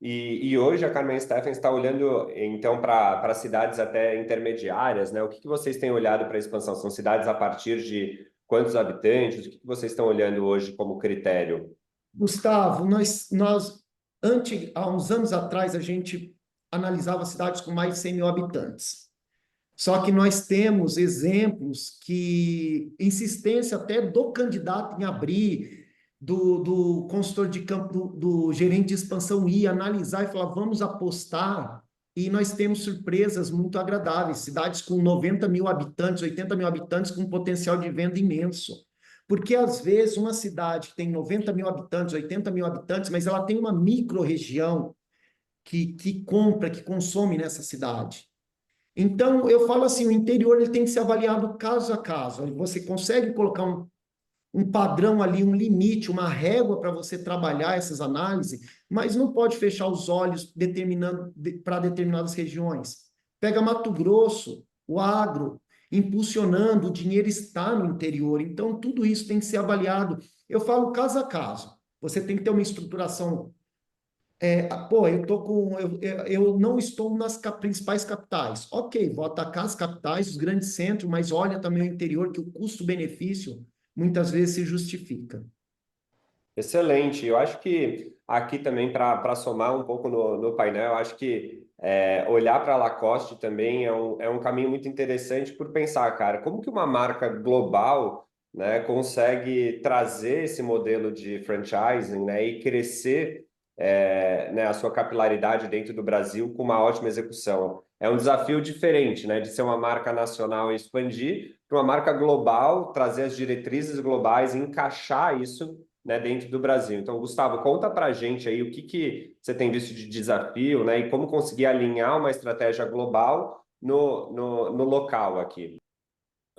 E hoje a Carmen Steffen está olhando, então, para cidades até intermediárias, né? O que vocês têm olhado para a expansão? São cidades a partir de quantos habitantes? O que vocês estão olhando hoje como critério? Gustavo, há uns anos atrás, a gente analisava cidades com mais de 100 mil habitantes. Só que nós temos exemplos que, insistência até do candidato em abrir, do consultor de campo, do gerente de expansão ir analisar e falar, vamos apostar, e nós temos surpresas muito agradáveis, cidades com 90 mil habitantes, 80 mil habitantes, com um potencial de venda imenso. Porque, às vezes, uma cidade que tem 90 mil habitantes, 80 mil habitantes, mas ela tem uma micro-região que compra, que consome nessa cidade. Então, eu falo assim, o interior ele tem que ser avaliado caso a caso. Você consegue colocar um padrão ali, um limite, uma régua para você trabalhar essas análises, mas não pode fechar os olhos determinando para determinadas regiões. Pega Mato Grosso, o agro, impulsionando, o dinheiro está no interior, então tudo isso tem que ser avaliado. Eu falo caso a caso. Você tem que ter uma estruturação eu não estou nas principais capitais. Ok, vou atacar as capitais, os grandes centros, mas olha também o interior, que o custo-benefício muitas vezes se justifica. Excelente. Eu acho que aqui também, para somar um pouco no painel, eu acho que olhar para a Lacoste também é um caminho muito interessante por pensar, cara, como que uma marca global, né, consegue trazer esse modelo de franchising, né, e crescer né, a sua capilaridade dentro do Brasil com uma ótima execução. É um desafio diferente, né, de ser uma marca nacional e expandir para uma marca global, trazer as diretrizes globais e encaixar isso, né, dentro do Brasil. Então, Gustavo, conta para a gente aí o que você tem visto de desafio, né, e como conseguir alinhar uma estratégia global no local aqui.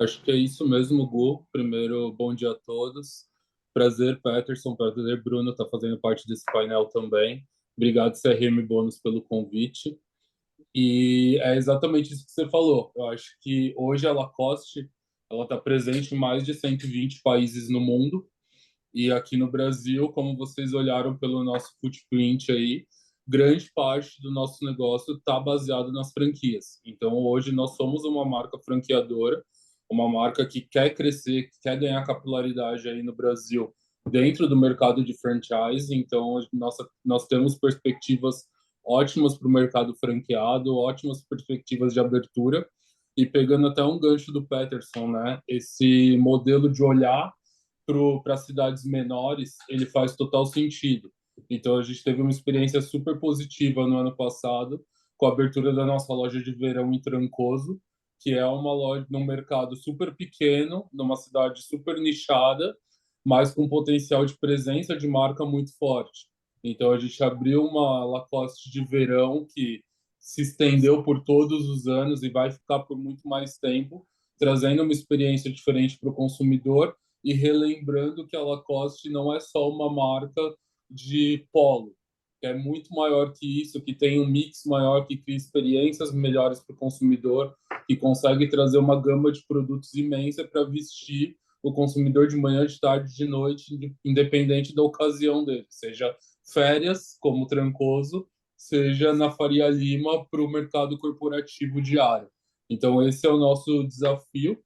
Acho que é isso mesmo, Gu. Primeiro, bom dia a todos. Prazer, Peterson. Prazer, Bruno, está fazendo parte desse painel também. Obrigado, CRM Bônus, pelo convite. E é exatamente isso que você falou. Eu acho que hoje a Lacoste ela está presente em mais de 120 países no mundo. E aqui no Brasil, como vocês olharam pelo nosso footprint aí, grande parte do nosso negócio está baseado nas franquias. Então, hoje nós somos uma marca franqueadora, uma marca que quer crescer, que quer ganhar capilaridade aí no Brasil dentro do mercado de franchise. Então, nós temos perspectivas ótimas para o mercado franqueado, ótimas perspectivas de abertura. E pegando até um gancho do Peterson, né? Esse modelo de olhar para cidades menores, ele faz total sentido. Então, a gente teve uma experiência super positiva no ano passado com a abertura da nossa loja de verão em Trancoso, que é uma loja num mercado super pequeno, numa cidade super nichada, mas com potencial de presença de marca muito forte. Então, a gente abriu uma Lacoste de verão que se estendeu por todos os anos e vai ficar por muito mais tempo, trazendo uma experiência diferente para o consumidor e relembrando que a Lacoste não é só uma marca de polo, que é muito maior que isso, que tem um mix maior, que cria experiências melhores para o consumidor, que consegue trazer uma gama de produtos imensa para vestir o consumidor de manhã, de tarde, de noite, independente da ocasião dele, seja férias, como Trancoso, seja na Faria Lima para o mercado corporativo diário. Então, esse é o nosso desafio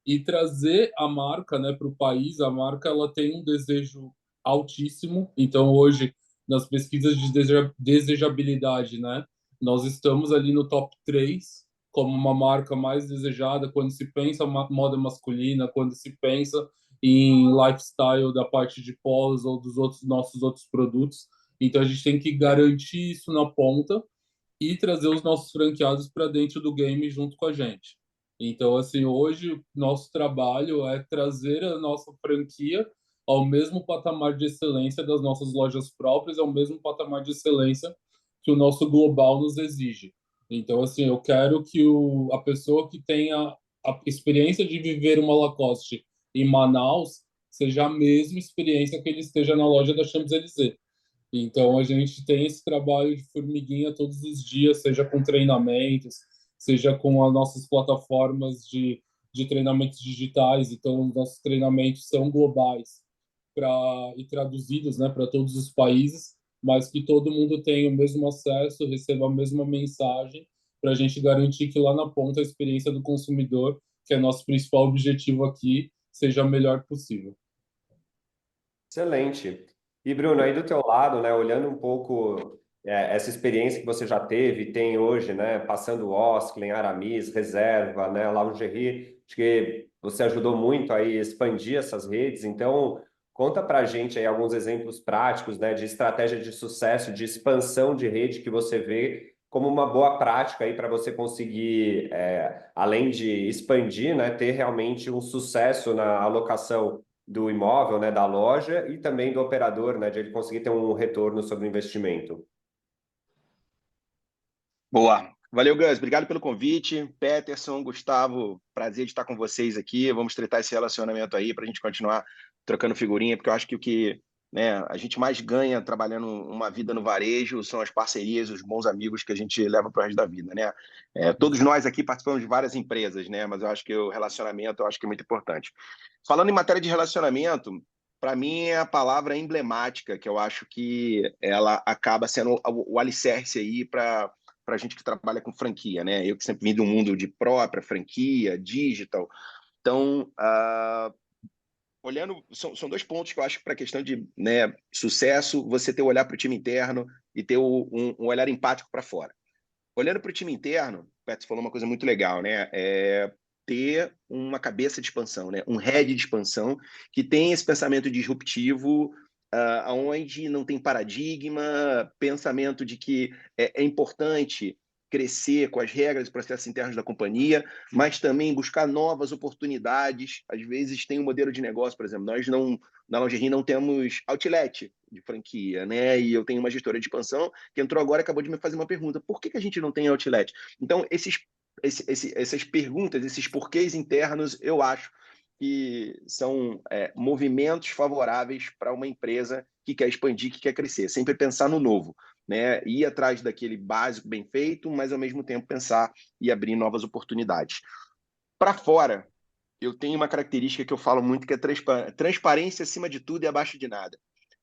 e trazer a marca, né, para o país. A marca ela tem um desejo altíssimo. Então hoje nas pesquisas de desejabilidade, né, nós estamos ali no top 3 como uma marca mais desejada quando se pensa moda masculina, quando se pensa em lifestyle da parte de polos ou dos outros nossos outros produtos. Então a gente tem que garantir isso na ponta e trazer os nossos franqueados para dentro do game junto com a gente. Então, assim, hoje nosso trabalho é trazer a nossa franquia ao mesmo patamar de excelência das nossas lojas próprias, ao mesmo patamar de excelência que o nosso global nos exige. Então, assim, eu quero que a pessoa que tenha a experiência de viver uma Lacoste em Manaus seja a mesma experiência que ele esteja na loja da Champs-Élysées. Então, a gente tem esse trabalho de formiguinha todos os dias, seja com treinamentos, seja com as nossas plataformas de treinamentos digitais. Então, os nossos treinamentos são globais e traduzidos, né, para todos os países. mas que todo mundo tenha o mesmo acesso, receba a mesma mensagem, para a gente garantir que lá na ponta a experiência do consumidor, que é nosso principal objetivo aqui, seja a melhor possível. Excelente. E Bruno, aí do teu lado, né, olhando um pouco essa experiência que você já teve e tem hoje, né, passando Osklen, Aramis, Reserva, né, Lingerie, acho que você ajudou muito aí a expandir essas redes. Então, conta pra gente aí alguns exemplos práticos, né, de estratégia de sucesso, de expansão de rede que você vê como uma boa prática aí para você conseguir, além de expandir, né, ter realmente um sucesso na alocação do imóvel, né, da loja e também do operador, né, de ele conseguir ter um retorno sobre o investimento. Boa. Valeu, Gus. Obrigado pelo convite. Peterson, Gustavo, prazer de estar com vocês aqui. Vamos tratar esse relacionamento aí para a gente continuar trocando figurinha, porque eu acho que o que, né, a gente mais ganha trabalhando uma vida no varejo são as parcerias, os bons amigos que a gente leva para o resto da vida, né? Todos nós aqui participamos de várias empresas, né? Mas eu acho que o relacionamento eu acho que é muito importante. Falando em matéria de relacionamento, para mim é a palavra emblemática, que eu acho que ela acaba sendo o alicerce aí para a gente que trabalha com franquia, né? Eu que sempre vim do mundo de própria franquia, digital. Então, olhando, são dois pontos que eu acho que para a questão de, né, sucesso, você ter o olhar para o time interno e ter um olhar empático para fora. Olhando para o time interno, o Petros falou uma coisa muito legal, né? Ter uma cabeça de expansão, né? Um head de expansão que tem esse pensamento disruptivo, onde não tem paradigma, pensamento de que é importante crescer com as regras e processos internos da companhia, mas também buscar novas oportunidades. Às vezes tem um modelo de negócio, por exemplo, nós não, na Lingerie não temos outlet de franquia, né? E eu tenho uma gestora de expansão que entrou agora e acabou de me fazer uma pergunta: por que a gente não tem outlet? Então, essas perguntas, esses porquês internos, eu acho que são movimentos favoráveis para uma empresa que quer expandir, que quer crescer. Sempre pensar no novo, né? Ir atrás daquele básico bem feito, mas ao mesmo tempo pensar e abrir novas oportunidades. Para fora, eu tenho uma característica que eu falo muito, que é transparência acima de tudo e abaixo de nada.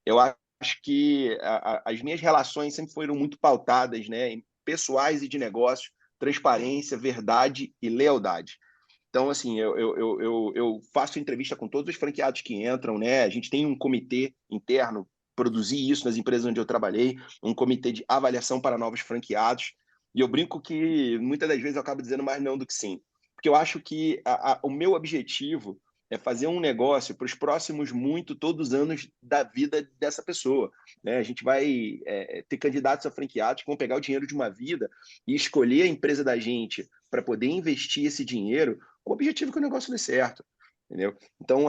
Eu acho que as minhas relações sempre foram muito pautadas, né, em pessoais e de negócio, transparência, verdade e lealdade. Então, assim, eu faço entrevista com todos os franqueados que entram, né? A gente tem um comitê interno, produzi isso nas empresas onde eu trabalhei, um comitê de avaliação para novos franqueados. E eu brinco que muitas das vezes eu acabo dizendo mais não do que sim. Porque eu acho que o meu objetivo é fazer um negócio para os próximos todos os anos da vida dessa pessoa, né? A gente vai ter candidatos a franqueados que vão pegar o dinheiro de uma vida e escolher a empresa da gente para poder investir esse dinheiro com o objetivo que o negócio dê certo, entendeu? Então,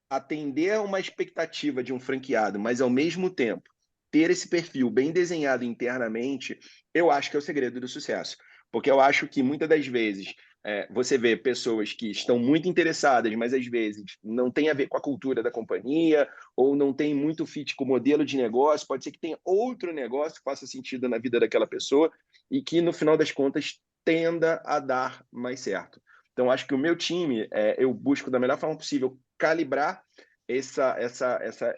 atender a uma expectativa de um franqueado, mas ao mesmo tempo ter esse perfil bem desenhado internamente, eu acho que é o segredo do sucesso. Porque eu acho que muitas das vezes você vê pessoas que estão muito interessadas, mas às vezes não tem a ver com a cultura da companhia, ou não tem muito fit com o modelo de negócio, pode ser que tenha outro negócio que faça sentido na vida daquela pessoa e que, no final das contas, tenda a dar mais certo. Então, acho que o meu time, eu busco da melhor forma possível calibrar essa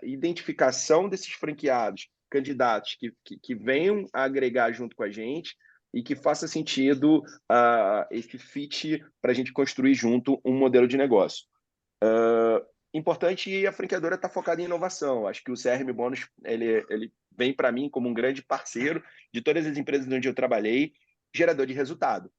identificação desses franqueados, candidatos que venham a agregar junto com a gente e que faça sentido esse fit para a gente construir junto um modelo de negócio. Importante, a franqueadora está focada em inovação. Acho que o CRM Bônus ele vem para mim como um grande parceiro de todas as empresas onde eu trabalhei, gerador de resultado,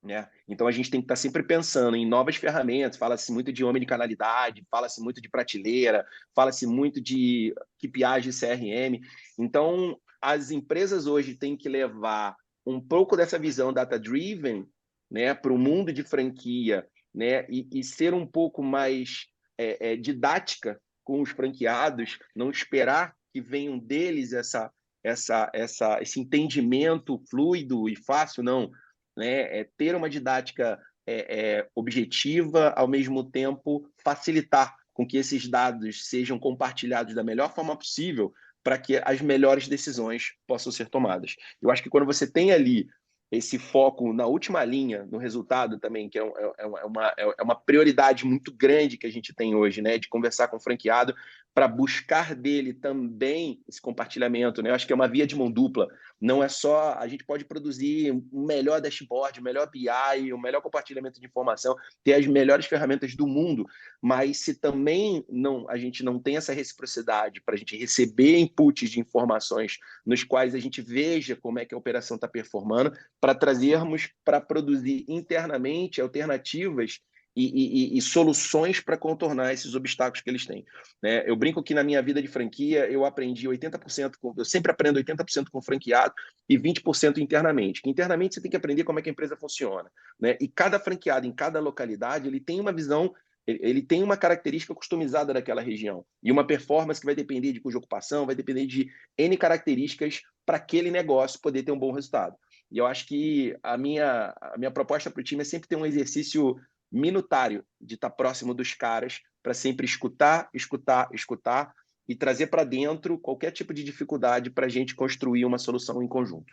né? Então a gente tem que estar sempre pensando em novas ferramentas. Fala-se muito de omnicanalidade, fala-se muito de prateleira, fala-se muito de KPIs de CRM. Então as empresas hoje têm que levar um pouco dessa visão data-driven, né, para o mundo de franquia, né, e ser um pouco mais didática com os franqueados, não esperar que venham deles esse entendimento fluido e fácil, não, né? Ter uma didática objetiva, ao mesmo tempo facilitar com que esses dados sejam compartilhados da melhor forma possível para que as melhores decisões possam ser tomadas. Eu acho que quando você tem ali esse foco na última linha, no resultado também, que é uma prioridade muito grande que a gente tem hoje, né? De conversar com o franqueado para buscar dele também esse compartilhamento, né? Eu acho que é uma via de mão dupla. Não é só... A gente pode produzir um melhor dashboard, um melhor BI, um melhor compartilhamento de informação, ter as melhores ferramentas do mundo, mas se também a gente não tem essa reciprocidade para a gente receber inputs de informações nos quais a gente veja como é que a operação está performando, para trazermos para produzir internamente alternativas e soluções para contornar esses obstáculos que eles têm, né? Eu brinco que na minha vida de franquia eu aprendi 80%, eu sempre aprendo 80% com franqueado e 20% internamente. Que internamente você tem que aprender como é que a empresa funciona, né? E cada franqueado em cada localidade ele tem uma visão, ele tem uma característica customizada daquela região e uma performance que vai depender de cuja ocupação, vai depender de N características para aquele negócio poder ter um bom resultado. E eu acho que a minha proposta para o time é sempre ter um exercício minutário de estar próximo dos caras para sempre escutar, escutar, escutar e trazer para dentro qualquer tipo de dificuldade para a gente construir uma solução em conjunto.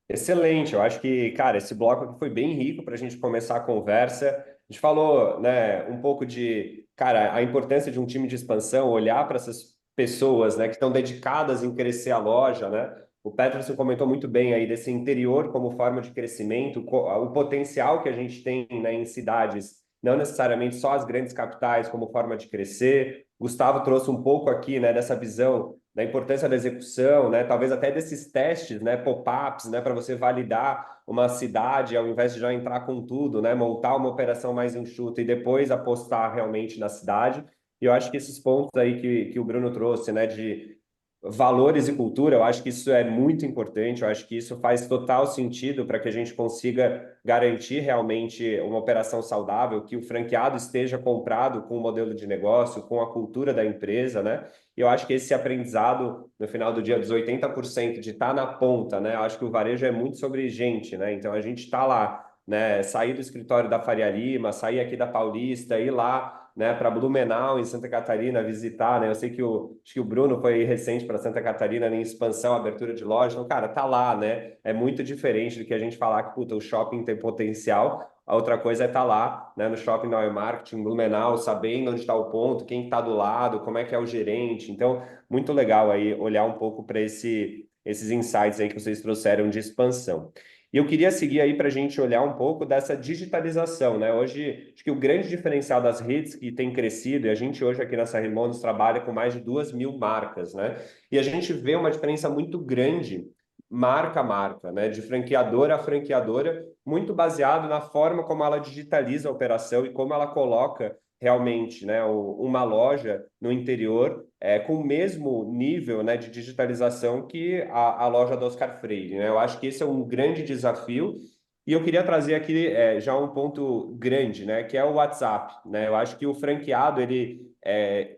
Excelente, eu acho que, cara, esse bloco aqui foi bem rico para a gente começar a conversa. A gente falou, né, um pouco de, cara, a importância de um time de expansão, olhar para essas pessoas, né, que estão dedicadas em crescer a loja, né? O Peterson comentou muito bem aí desse interior como forma de crescimento, o potencial que a gente tem, né, em cidades, não necessariamente só as grandes capitais como forma de crescer. Gustavo trouxe um pouco aqui, né, dessa visão da importância da execução, né? Talvez até desses testes, né? Pop-ups, né? Para você validar uma cidade, ao invés de já entrar com tudo, né? Montar uma operação mais enxuta e depois apostar realmente na cidade. E eu acho que esses pontos aí que o Bruno trouxe, né? De valores e cultura, eu acho que isso é muito importante, eu acho que isso faz total sentido para que a gente consiga garantir realmente uma operação saudável, que o franqueado esteja comprado com o modelo de negócio, com a cultura da empresa, né? E eu acho que esse aprendizado, no final do dia, dos 80% de estar na ponta, né? Eu acho que o varejo é muito sobre gente, né? Então a gente está lá, né? Sair do escritório da Faria Lima, sair aqui da Paulista, ir lá, né, para Blumenau, em Santa Catarina, visitar, né? Eu sei que acho que o Bruno foi recente para Santa Catarina em expansão, abertura de loja. Então, cara, tá lá, né? É muito diferente do que a gente falar que, puta, o shopping tem potencial. A outra coisa é estar lá, né, no Shopping Now Marketing, em Blumenau, sabendo onde está o ponto, quem está do lado, como é que é o gerente. Então, muito legal aí olhar um pouco para esses insights aí que vocês trouxeram de expansão. E eu queria seguir aí para a gente olhar um pouco dessa digitalização, né? Hoje, acho que o grande diferencial das redes que tem crescido, e a gente hoje aqui na Sarrimondos trabalha com mais de 2.000 marcas, né? E a gente vê uma diferença muito grande, marca a marca, né? De franqueadora a franqueadora, muito baseado na forma como ela digitaliza a operação e como ela coloca realmente, né, uma loja no interior com o mesmo nível, né, de digitalização que a loja do Oscar Freire, né? Eu acho que esse é um grande desafio e eu queria trazer aqui já um ponto grande, né, que é o WhatsApp, né? Eu acho que o franqueado ele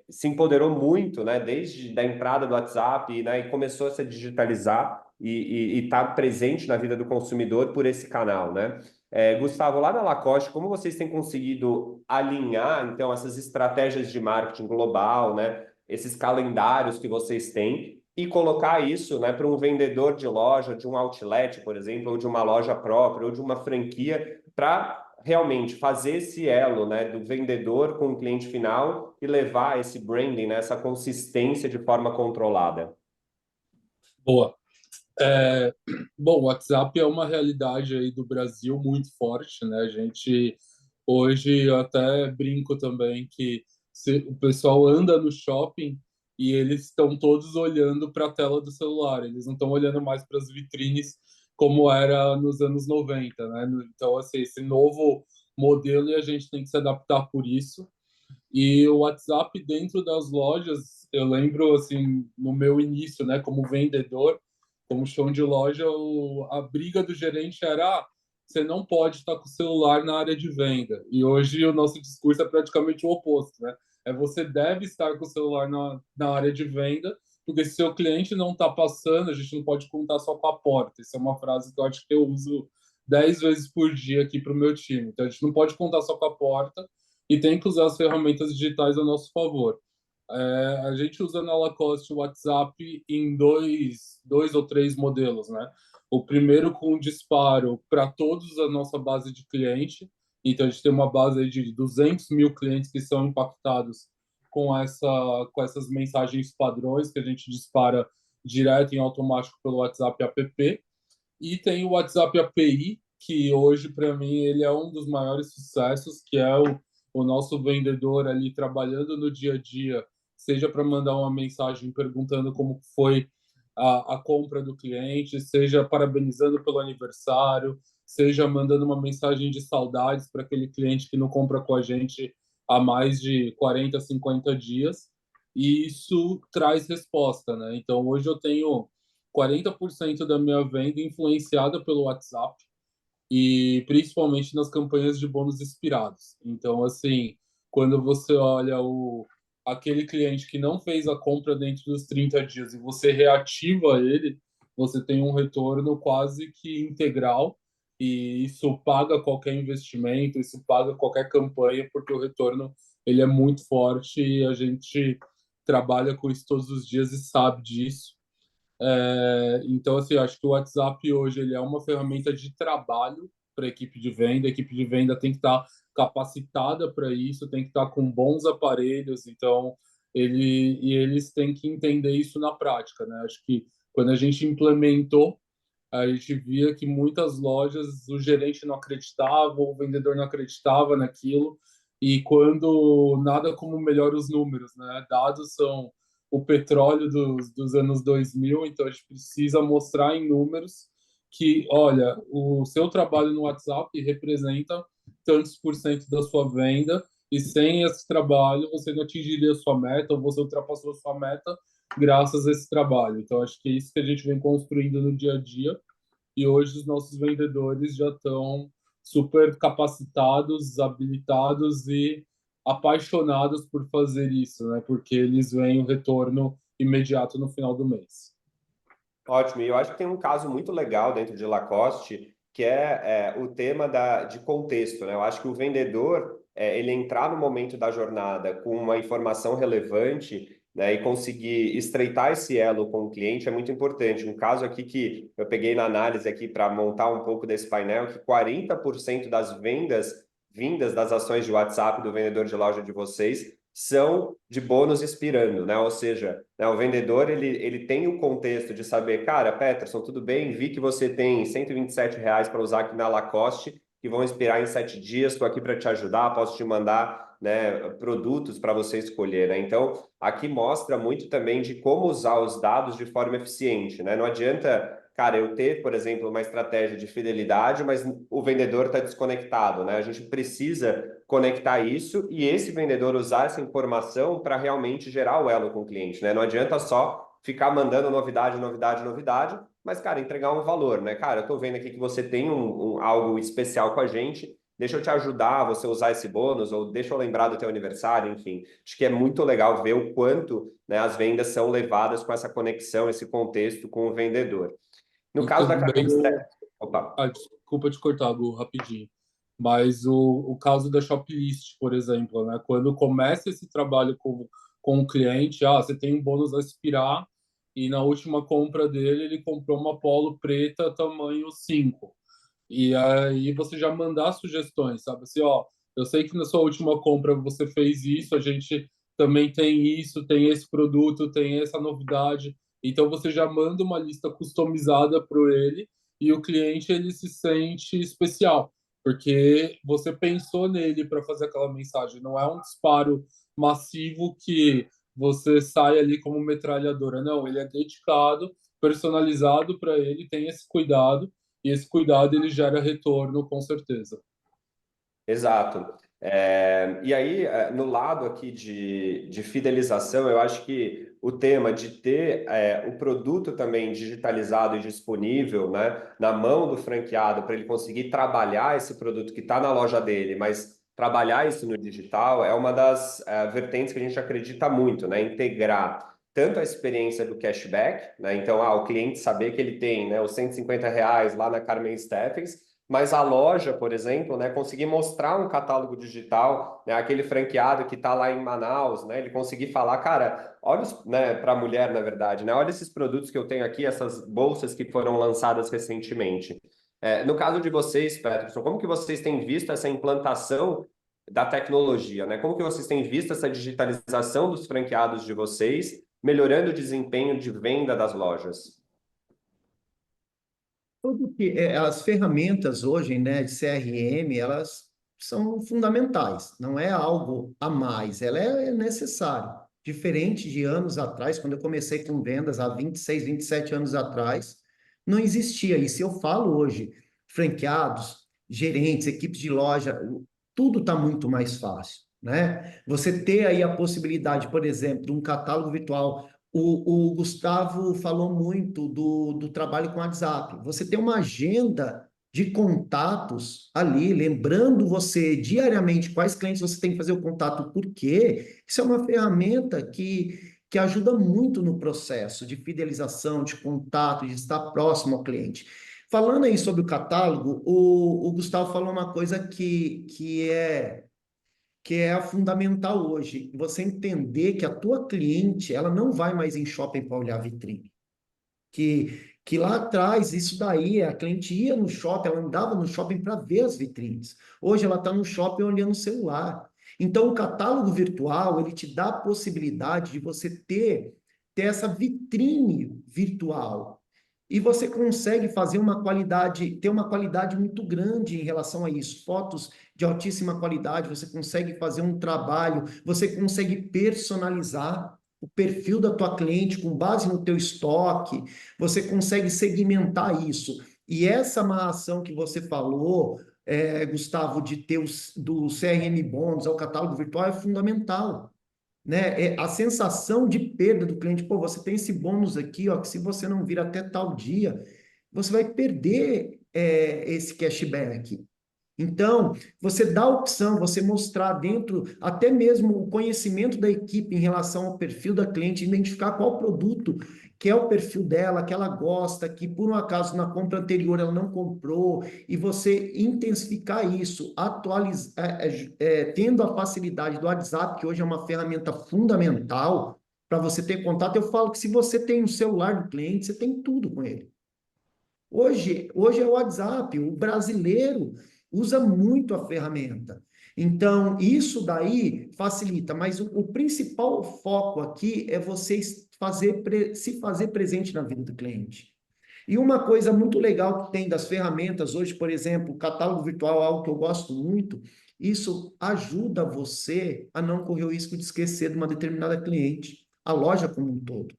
se empoderou muito, né, desde a entrada do WhatsApp, né, e começou a se digitalizar e estar presente na vida do consumidor por esse canal, né? Gustavo, lá na Lacoste, como vocês têm conseguido alinhar, então, essas estratégias de marketing global, né? Esses calendários que vocês têm e colocar isso, né, para um vendedor de loja, de um outlet, por exemplo, ou de uma loja própria, ou de uma franquia, para realmente fazer esse elo, né, do vendedor com o cliente final e levar esse branding, né, essa consistência de forma controlada. Boa. Bom, o WhatsApp é uma realidade aí do Brasil muito forte, né? A gente hoje eu até brinco também que o pessoal anda no shopping e eles estão todos olhando para a tela do celular, eles não estão olhando mais para as vitrines como era nos anos 90, né? Então, assim, esse novo modelo e a gente tem que se adaptar por isso. E o WhatsApp dentro das lojas, eu lembro assim, no meu início, né, como vendedor, como chão de loja, a briga do gerente era: você não pode estar com o celular na área de venda. E hoje o nosso discurso é praticamente o oposto, né? Você deve estar com o celular na área de venda, porque se seu cliente não está passando, a gente não pode contar só com a porta. Essa é uma frase que eu acho que eu uso 10 vezes por dia aqui para o meu time. Então a gente não pode contar só com a porta e tem que usar as ferramentas digitais a nosso favor. A gente usa na Lacoste o WhatsApp em dois ou três modelos, né? O primeiro com um disparo para todos a nossa base de cliente. Então, a gente tem uma base aí de 200 mil clientes que são impactados com essas mensagens padrões que a gente dispara direto em automático pelo WhatsApp app. E tem o WhatsApp API, que hoje, para mim, ele é um dos maiores sucessos, que é o nosso vendedor ali trabalhando no dia a dia, seja para mandar uma mensagem perguntando como foi a compra do cliente, seja parabenizando pelo aniversário, seja mandando uma mensagem de saudades para aquele cliente que não compra com a gente há mais de 40, 50 dias. E isso traz resposta, né? Então, hoje eu tenho 40% da minha venda influenciada pelo WhatsApp e principalmente nas campanhas de bônus expirados. Então, assim, quando você olha aquele cliente que não fez a compra dentro dos 30 dias e você reativa ele, você tem um retorno quase que integral e isso paga qualquer investimento, isso paga qualquer campanha, porque o retorno ele é muito forte e a gente trabalha com isso todos os dias e sabe disso. Então, assim, eu acho que o WhatsApp hoje ele é uma ferramenta de trabalho para a equipe de venda. A equipe de venda tem que estar capacitada para isso, tem que estar com bons aparelhos. Então, eles têm que entender isso na prática, né? Acho que quando a gente implementou, a gente via que muitas lojas o gerente não acreditava, o vendedor não acreditava naquilo. E quando nada como melhora os números, né? Dados são o petróleo dos anos 2000, então a gente precisa mostrar em números que, olha, o seu trabalho no WhatsApp representa tantos por cento da sua venda e sem esse trabalho você não atingiria a sua meta ou você ultrapassou a sua meta graças a esse trabalho. Então acho que é isso que a gente vem construindo no dia a dia e hoje os nossos vendedores já estão super capacitados, habilitados e apaixonados por fazer isso, né? Porque eles veem o retorno imediato no final do mês. Ótimo, e eu acho que tem um caso muito legal dentro de Lacoste, que é o tema de contexto, né? Eu acho que o vendedor, ele entrar no momento da jornada com uma informação relevante, né, e conseguir estreitar esse elo com o cliente é muito importante. Um caso aqui que eu peguei na análise aqui para montar um pouco desse painel, que 40% das vendas vindas das ações de WhatsApp do vendedor de loja de vocês são de bônus expirando, né? Ou seja, né, o vendedor ele tem o contexto de saber, cara, Peterson, tudo bem? Vi que você tem R$ 127 para usar aqui na Lacoste, que vão expirar em 7 dias. Estou aqui para te ajudar, posso te mandar, né, produtos para você escolher, né? Então, aqui mostra muito também de como usar os dados de forma eficiente, né? Não adianta, cara, eu ter, por exemplo, uma estratégia de fidelidade, mas o vendedor está desconectado, né? A gente precisa conectar isso e esse vendedor usar essa informação para realmente gerar o elo com o cliente, né? Não adianta só ficar mandando novidade, novidade, novidade, mas, cara, entregar um valor, né? Cara, eu tô vendo aqui que você tem algo especial com a gente, deixa eu te ajudar a você usar esse bônus, ou deixa eu lembrar do teu aniversário, enfim. Acho que é muito legal ver o quanto, né, as vendas são levadas com essa conexão, esse contexto com o vendedor. No E caso da também Carmen Steph, opa, desculpa te cortar, Gu, rapidinho. Mas o caso da Shoplist, por exemplo, né? Quando começa esse trabalho com o cliente, você tem um bônus a expirar e na última compra dele ele comprou uma Polo preta tamanho 5. E aí você já mandar sugestões, sabe? Assim, ó, eu sei que na sua última compra você fez isso, a gente também tem isso, tem esse produto, tem essa novidade. Então você já manda uma lista customizada para ele e o cliente ele se sente especial, porque você pensou nele para fazer aquela mensagem, não é um disparo massivo que você sai ali como metralhadora, não, ele é dedicado, personalizado para ele, tem esse cuidado e esse cuidado ele gera retorno, com certeza. exato. E aí, no lado aqui de fidelização, eu acho que o tema de ter o produto também digitalizado e disponível, né, na mão do franqueado, para ele conseguir trabalhar esse produto que está na loja dele, mas trabalhar isso no digital é uma das vertentes que a gente acredita muito, né, integrar tanto a experiência do cashback, né, então, o cliente saber que ele tem, né, os R$ 150 lá na Carmen Steffens, mas a loja, por exemplo, né, conseguir mostrar um catálogo digital, né, aquele franqueado que está lá em Manaus, né, ele conseguir falar, cara, olha, né, para a mulher, na verdade, né, olha esses produtos que eu tenho aqui, essas bolsas que foram lançadas recentemente. No caso de vocês, Peterson, como que vocês têm visto essa implantação da tecnologia, né? Como que vocês têm visto essa digitalização dos franqueados de vocês, melhorando o desempenho de venda das lojas? Tudo que as ferramentas hoje, né, de CRM, elas são fundamentais, não é algo a mais, ela é necessária. Diferente de anos atrás, quando eu comecei com vendas há 26, 27 anos atrás, não existia isso. Eu falo hoje, franqueados, gerentes, equipes de loja, tudo está muito mais fácil, né? Você ter aí a possibilidade, por exemplo, de um catálogo virtual. O Gustavo falou muito do trabalho com WhatsApp. Você tem uma agenda de contatos ali, lembrando você diariamente quais clientes você tem que fazer o contato, por quê? Isso é uma ferramenta que ajuda muito no processo de fidelização, de contato, de estar próximo ao cliente. Falando aí sobre o catálogo, o Gustavo falou uma coisa que é a fundamental hoje. Você entender que a tua cliente, ela não vai mais em shopping para olhar a vitrine. Que lá atrás, isso daí, a cliente ia no shopping, ela andava no shopping para ver as vitrines. Hoje ela está no shopping olhando o celular. Então, o catálogo virtual, ele te dá a possibilidade de você ter essa vitrine virtual. E você consegue fazer ter uma qualidade muito grande em relação a isso. Fotos de altíssima qualidade, você consegue fazer um trabalho, você consegue personalizar o perfil da tua cliente com base no teu estoque, você consegue segmentar isso. E essa amarração que você falou, Gustavo, de ter do CRM Bônus ao catálogo virtual é fundamental, né? A sensação de perda do cliente, pô, você tem esse bônus aqui, ó, que se você não vir até tal dia, você vai perder esse cashback. Então, você dá a opção, você mostrar dentro, até mesmo o conhecimento da equipe em relação ao perfil da cliente, identificar qual produto que é o perfil dela, que ela gosta, que por um acaso na compra anterior ela não comprou, e você intensificar isso, tendo a facilidade do WhatsApp, que hoje é uma ferramenta fundamental para você ter contato. Eu falo que se você tem o celular do cliente, você tem tudo com ele. Hoje é o WhatsApp, o brasileiro usa muito a ferramenta. Então, isso daí facilita, mas o principal foco aqui é você se fazer presente na vida do cliente. E uma coisa muito legal que tem das ferramentas hoje, por exemplo, o catálogo virtual é algo que eu gosto muito, isso ajuda você a não correr o risco de esquecer de uma determinada cliente, a loja como um todo.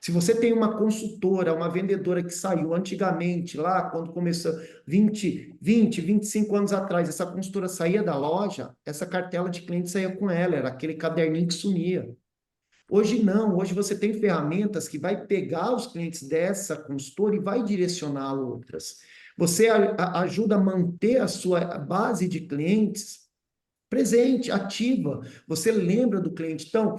Se você tem uma consultora, uma vendedora que saiu antigamente, lá quando começou 25 anos atrás, essa consultora saía da loja, essa cartela de cliente saía com ela, era aquele caderninho que sumia. Hoje não, hoje você tem ferramentas que vai pegar os clientes dessa consultora e vai direcionar a outras. Você ajuda a manter a sua base de clientes presente, ativa. Você lembra do cliente. Então,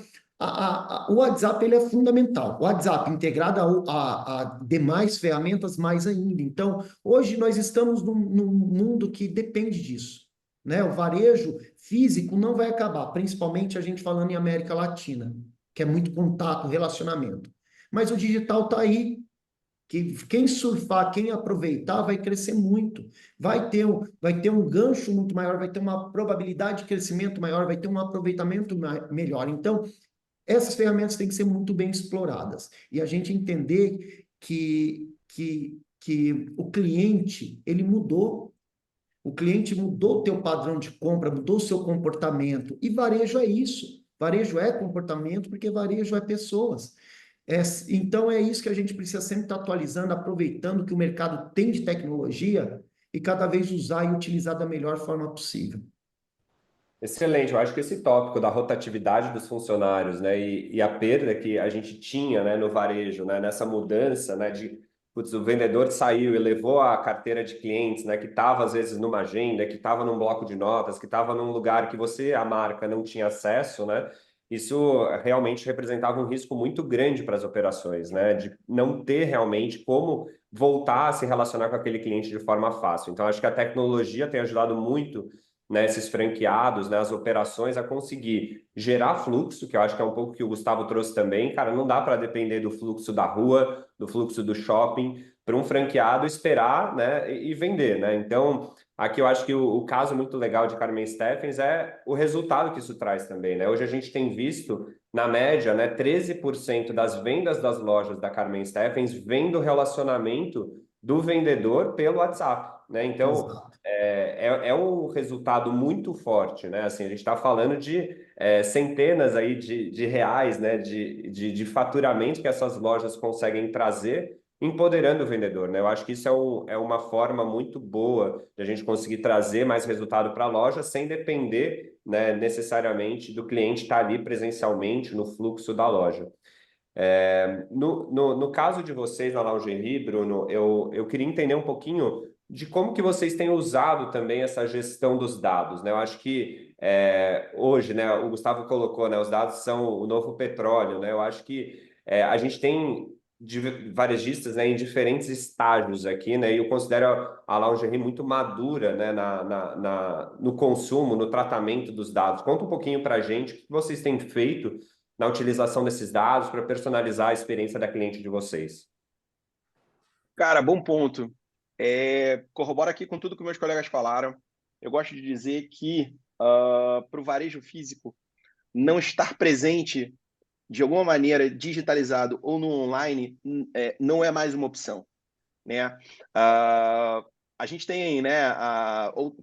o WhatsApp ele é fundamental. O WhatsApp integrado a demais ferramentas mais ainda. Então, hoje nós estamos num mundo que depende disso, né? O varejo físico não vai acabar, principalmente a gente falando em América Latina, que é muito contato, relacionamento. Mas o digital está aí, que quem surfar, quem aproveitar, vai crescer muito. Vai ter um gancho muito maior, vai ter uma probabilidade de crescimento maior, vai ter um aproveitamento melhor. Então, essas ferramentas têm que ser muito bem exploradas. E a gente entender que o cliente, ele mudou. O cliente mudou o teu padrão de compra, mudou o seu comportamento. E varejo é isso. Varejo é comportamento, porque varejo é pessoas. Então, é isso que a gente precisa sempre estar atualizando, aproveitando que o mercado tem de tecnologia e cada vez usar e utilizar da melhor forma possível. Excelente, eu acho que esse tópico da rotatividade dos funcionários, né, e a perda que a gente tinha, né, no varejo, né, nessa mudança, né, de putz, o vendedor saiu e levou a carteira de clientes, né, que estava às vezes numa agenda, que estava num bloco de notas, que estava num lugar que você, a marca, não tinha acesso, né, isso realmente representava um risco muito grande para as operações, né? De não ter realmente como voltar a se relacionar com aquele cliente de forma fácil. Então, acho que a tecnologia tem ajudado muito, né, esses franqueados, né, as operações a conseguir gerar fluxo, que eu acho que é um pouco que o Gustavo trouxe também. Cara, não dá para depender do fluxo da rua, do fluxo do shopping, para um franqueado esperar, né, e vender, né? Então, aqui eu acho que o caso muito legal de Carmen Steffens é o resultado que isso traz também, né? Hoje a gente tem visto, na média, né, 13% das vendas das lojas da Carmen Steffens vem do relacionamento do vendedor pelo WhatsApp, né? Então, Exato. é um resultado muito forte, né? Assim, a gente está falando de centenas aí de reais, né? De faturamento que essas lojas conseguem trazer, empoderando o vendedor, né? Eu acho que isso é uma forma muito boa de a gente conseguir trazer mais resultado para a loja sem depender, né, necessariamente do cliente estar ali presencialmente no fluxo da loja. No caso de vocês na Lingerie, Bruno, eu queria entender um pouquinho de como que vocês têm usado também essa gestão dos dados, né? Eu acho que hoje, né, o Gustavo colocou, né, os dados são o novo petróleo, né? Eu acho que a gente tem varejistas, né, em diferentes estágios aqui, né? E eu considero a Lingerie muito madura, né, no consumo, no tratamento dos dados. Conta um pouquinho para a gente o que vocês têm feito na utilização desses dados para personalizar a experiência da cliente de vocês. Cara, bom ponto. Corrobora aqui com tudo que meus colegas falaram. Eu gosto de dizer que para o varejo físico não estar presente de alguma maneira digitalizado ou no online não é mais uma opção, né? A gente tem, né,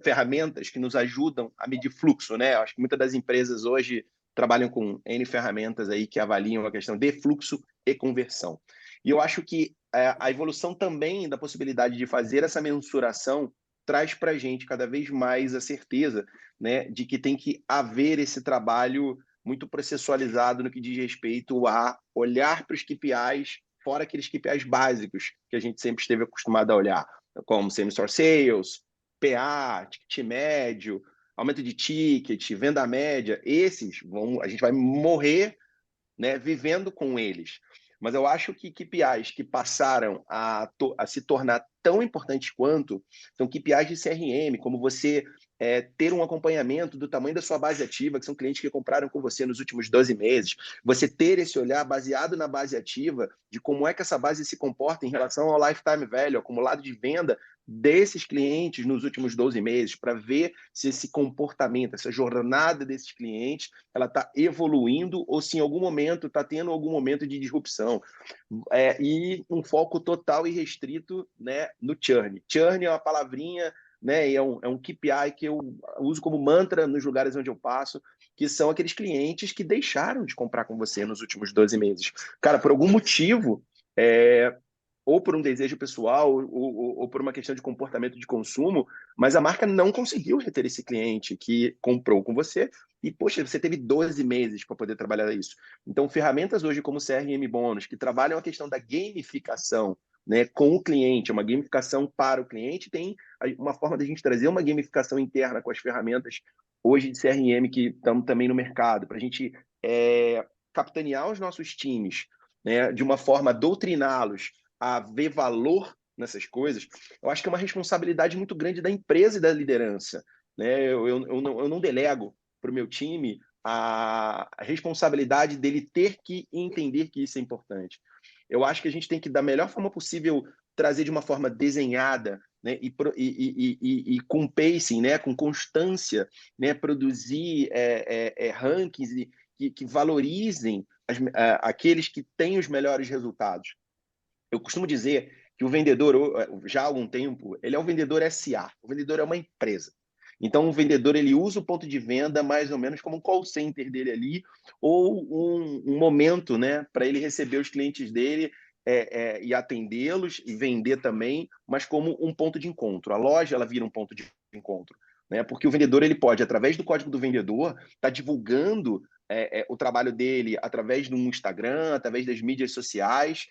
ferramentas que nos ajudam a medir fluxo, né? Acho que muitas das empresas hoje trabalham com N ferramentas aí que avaliam a questão de fluxo e conversão. E eu acho que a evolução também da possibilidade de fazer essa mensuração traz para a gente cada vez mais a certeza, né, de que tem que haver esse trabalho muito processualizado no que diz respeito a olhar para os KPIs, fora aqueles KPIs básicos que a gente sempre esteve acostumado a olhar, como same-store sales, PA, ticket médio, aumento de ticket, venda média. Esses a gente vai morrer, né, vivendo com eles. Mas eu acho que KPIs que passaram a se tornar tão importantes quanto são KPIs de CRM, como você ter um acompanhamento do tamanho da sua base ativa, que são clientes que compraram com você nos últimos 12 meses, você ter esse olhar baseado na base ativa, de como é que essa base se comporta em relação ao lifetime value, acumulado de venda desses clientes nos últimos 12 meses, para ver se esse comportamento, essa jornada desses clientes, ela está evoluindo ou se em algum momento está tendo algum momento de disrupção. E um foco total e restrito, né, no churn. Churn é uma palavrinha, né, é um KPI que eu uso como mantra nos lugares onde eu passo, que são aqueles clientes que deixaram de comprar com você nos últimos 12 meses. Cara, por algum motivo, ou por um desejo pessoal, ou por uma questão de comportamento de consumo, mas a marca não conseguiu reter esse cliente que comprou com você e, poxa, você teve 12 meses para poder trabalhar isso. Então, ferramentas hoje como CRM Bônus, que trabalham a questão da gamificação, né, com o cliente, uma gamificação para o cliente, tem uma forma de a gente trazer uma gamificação interna com as ferramentas hoje de CRM que estão também no mercado, para a gente capitanear os nossos times, né, de uma forma doutriná-los a ver valor nessas coisas. Eu acho que é uma responsabilidade muito grande da empresa e da liderança, né? Eu não delego para o meu time a responsabilidade dele ter que entender que isso é importante. Eu acho que a gente tem que, da melhor forma possível, trazer de uma forma desenhada, né, e com pacing, né, com constância, né, produzir rankings que valorizem aqueles que têm os melhores resultados. Eu costumo dizer que o vendedor, já há algum tempo, ele é o vendedor SA. O vendedor é uma empresa. Então, o vendedor ele usa o ponto de venda mais ou menos como um call center dele ali, ou um momento, né, para ele receber os clientes dele e atendê-los e vender também, mas como um ponto de encontro. A loja ela vira um ponto de encontro, né? Porque o vendedor ele pode, através do código do vendedor, estar divulgando o trabalho dele através do Instagram, através das mídias sociais,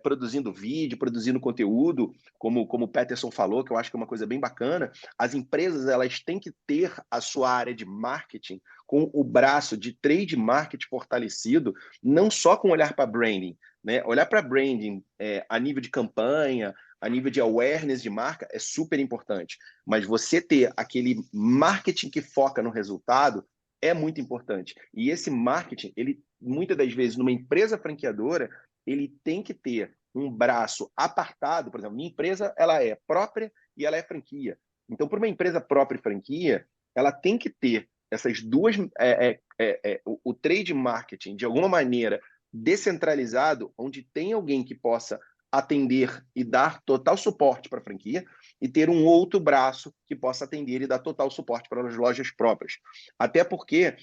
produzindo vídeo, produzindo conteúdo, como o Peterson falou, que eu acho que é uma coisa bem bacana. As empresas elas têm que ter a sua área de marketing com o braço de trade marketing fortalecido, não só com olhar para branding, né? Olhar para branding a nível de campanha, a nível de awareness de marca é super importante, mas você ter aquele marketing que foca no resultado é muito importante. E esse marketing, ele muitas das vezes numa empresa franqueadora, ele tem que ter um braço apartado. Por exemplo, minha empresa ela é própria e ela é franquia. Então, para uma empresa própria e franquia, ela tem que ter essas duas, o trade marketing de alguma maneira descentralizado, onde tem alguém que possa atender e dar total suporte para a franquia e ter um outro braço que possa atender e dar total suporte para as lojas próprias. Até porque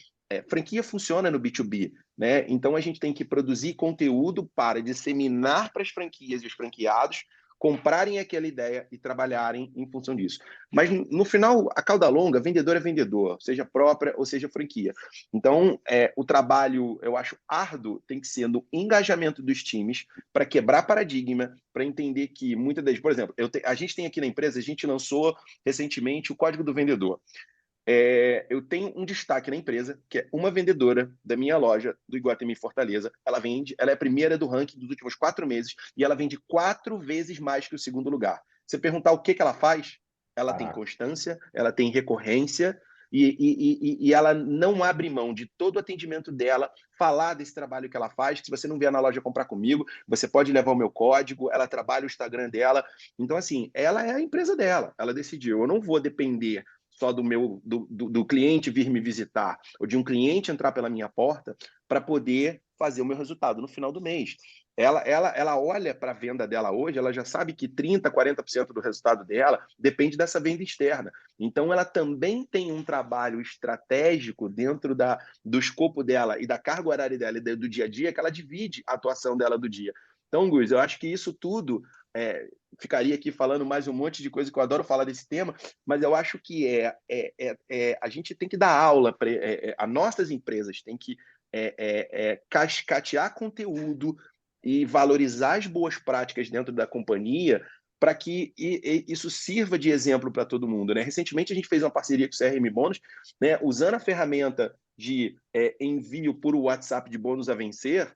franquia funciona no B2B, né? Então a gente tem que produzir conteúdo para disseminar para as franquias e os franqueados comprarem aquela ideia e trabalharem em função disso. Mas no final, a cauda longa, vendedor é vendedor, seja própria ou seja franquia. Então, o trabalho, eu acho, árduo tem que ser no engajamento dos times para quebrar paradigma, para entender que muitas das... Por exemplo, a gente tem aqui na empresa, a gente lançou recentemente o Código do Vendedor. Eu tenho um destaque na empresa, que é uma vendedora da minha loja do Iguatemi Fortaleza. Ela é a primeira do ranking dos últimos 4 meses e ela vende 4 vezes mais que o segundo lugar. Você perguntar o que ela faz, ela tem constância, ela tem recorrência e ela não abre mão de todo o atendimento dela, falar desse trabalho que ela faz, que se você não vier na loja comprar comigo, você pode levar o meu código, ela trabalha o Instagram dela. Então, assim, ela é a empresa dela, ela decidiu, eu não vou depender só do cliente vir me visitar, ou de um cliente entrar pela minha porta para poder fazer o meu resultado no final do mês. Ela olha para a venda dela hoje, ela já sabe que 30%, 40% do resultado dela depende dessa venda externa. Então, ela também tem um trabalho estratégico dentro do escopo dela e da carga horária dela e do dia a dia, que ela divide a atuação dela do dia. Então, Gus, eu acho que isso tudo... ficaria aqui falando mais um monte de coisa que eu adoro falar desse tema, mas eu acho que a gente tem que dar aula para as nossas empresas, tem que cascatear conteúdo e valorizar as boas práticas dentro da companhia para que isso sirva de exemplo para todo mundo, né? Recentemente a gente fez uma parceria com o CRM Bônus, né? Usando a ferramenta de envio por WhatsApp de bônus a vencer,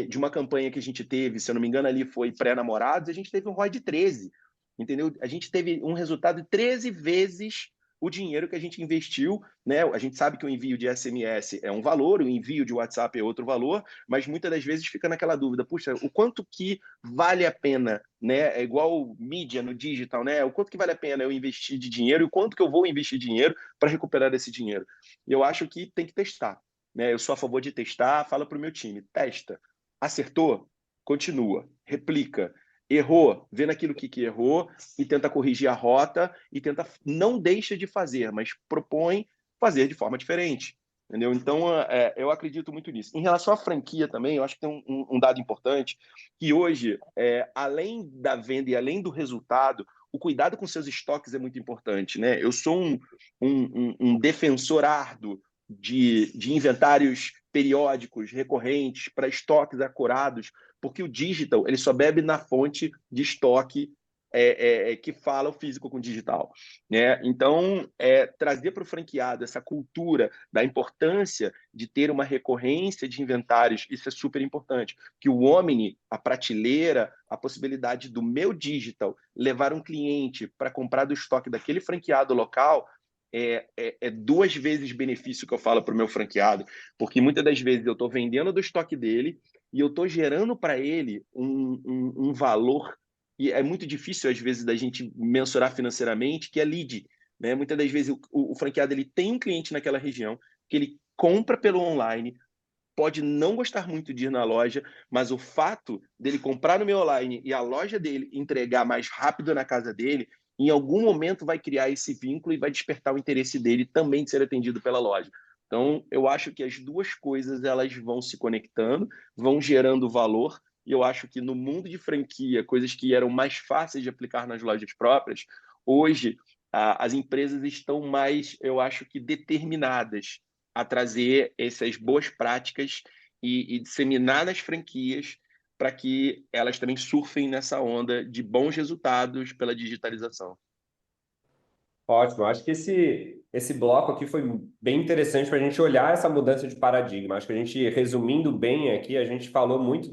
de uma campanha que a gente teve, se eu não me engano, ali foi pré-namorados, a gente teve um ROI de 13, entendeu? A gente teve um resultado de 13 vezes o dinheiro que a gente investiu, né? A gente sabe que o envio de SMS é um valor, o envio de WhatsApp é outro valor, mas muitas das vezes fica naquela dúvida, puxa, o quanto que vale a pena, né? É igual mídia no digital, né? O quanto que vale a pena eu investir de dinheiro e o quanto que eu vou investir dinheiro para recuperar esse dinheiro. Eu acho que tem que testar, né? Eu sou a favor de testar, fala para o meu time, testa. Acertou? Continua, replica. Errou, vê naquilo que errou e tenta corrigir a rota e tenta, não deixa de fazer, mas propõe fazer de forma diferente. Entendeu? Então, eu acredito muito nisso. Em relação à franquia também, eu acho que tem um dado importante, que hoje, além da venda e além do resultado, o cuidado com seus estoques é muito importante, né? Eu sou um defensor árduo de inventários periódicos, recorrentes, para estoques acurados, porque o digital ele só bebe na fonte de estoque que fala o físico com o digital, né? Então, trazer para o franqueado essa cultura da importância de ter uma recorrência de inventários, isso é super importante. Que o Omni, a prateleira, a possibilidade do meu digital levar um cliente para comprar do estoque daquele franqueado local é 2 vezes benefício que eu falo para o meu franqueado, porque muitas das vezes eu estou vendendo do estoque dele e eu estou gerando para ele um valor e é muito difícil, às vezes, da gente mensurar financeiramente, que é lead, né? Muitas das vezes o franqueado ele tem um cliente naquela região que ele compra pelo online, pode não gostar muito de ir na loja, mas o fato dele comprar no meu online e a loja dele entregar mais rápido na casa dele, em algum momento vai criar esse vínculo e vai despertar o interesse dele também de ser atendido pela loja. Então, eu acho que as duas coisas elas vão se conectando, vão gerando valor, e eu acho que no mundo de franquia, coisas que eram mais fáceis de aplicar nas lojas próprias, hoje as empresas estão mais, eu acho que determinadas a trazer essas boas práticas e disseminar nas franquias para que elas também surfem nessa onda de bons resultados pela digitalização. Ótimo, acho que esse bloco aqui foi bem interessante para a gente olhar essa mudança de paradigma. Acho que a gente, resumindo bem aqui, a gente falou muito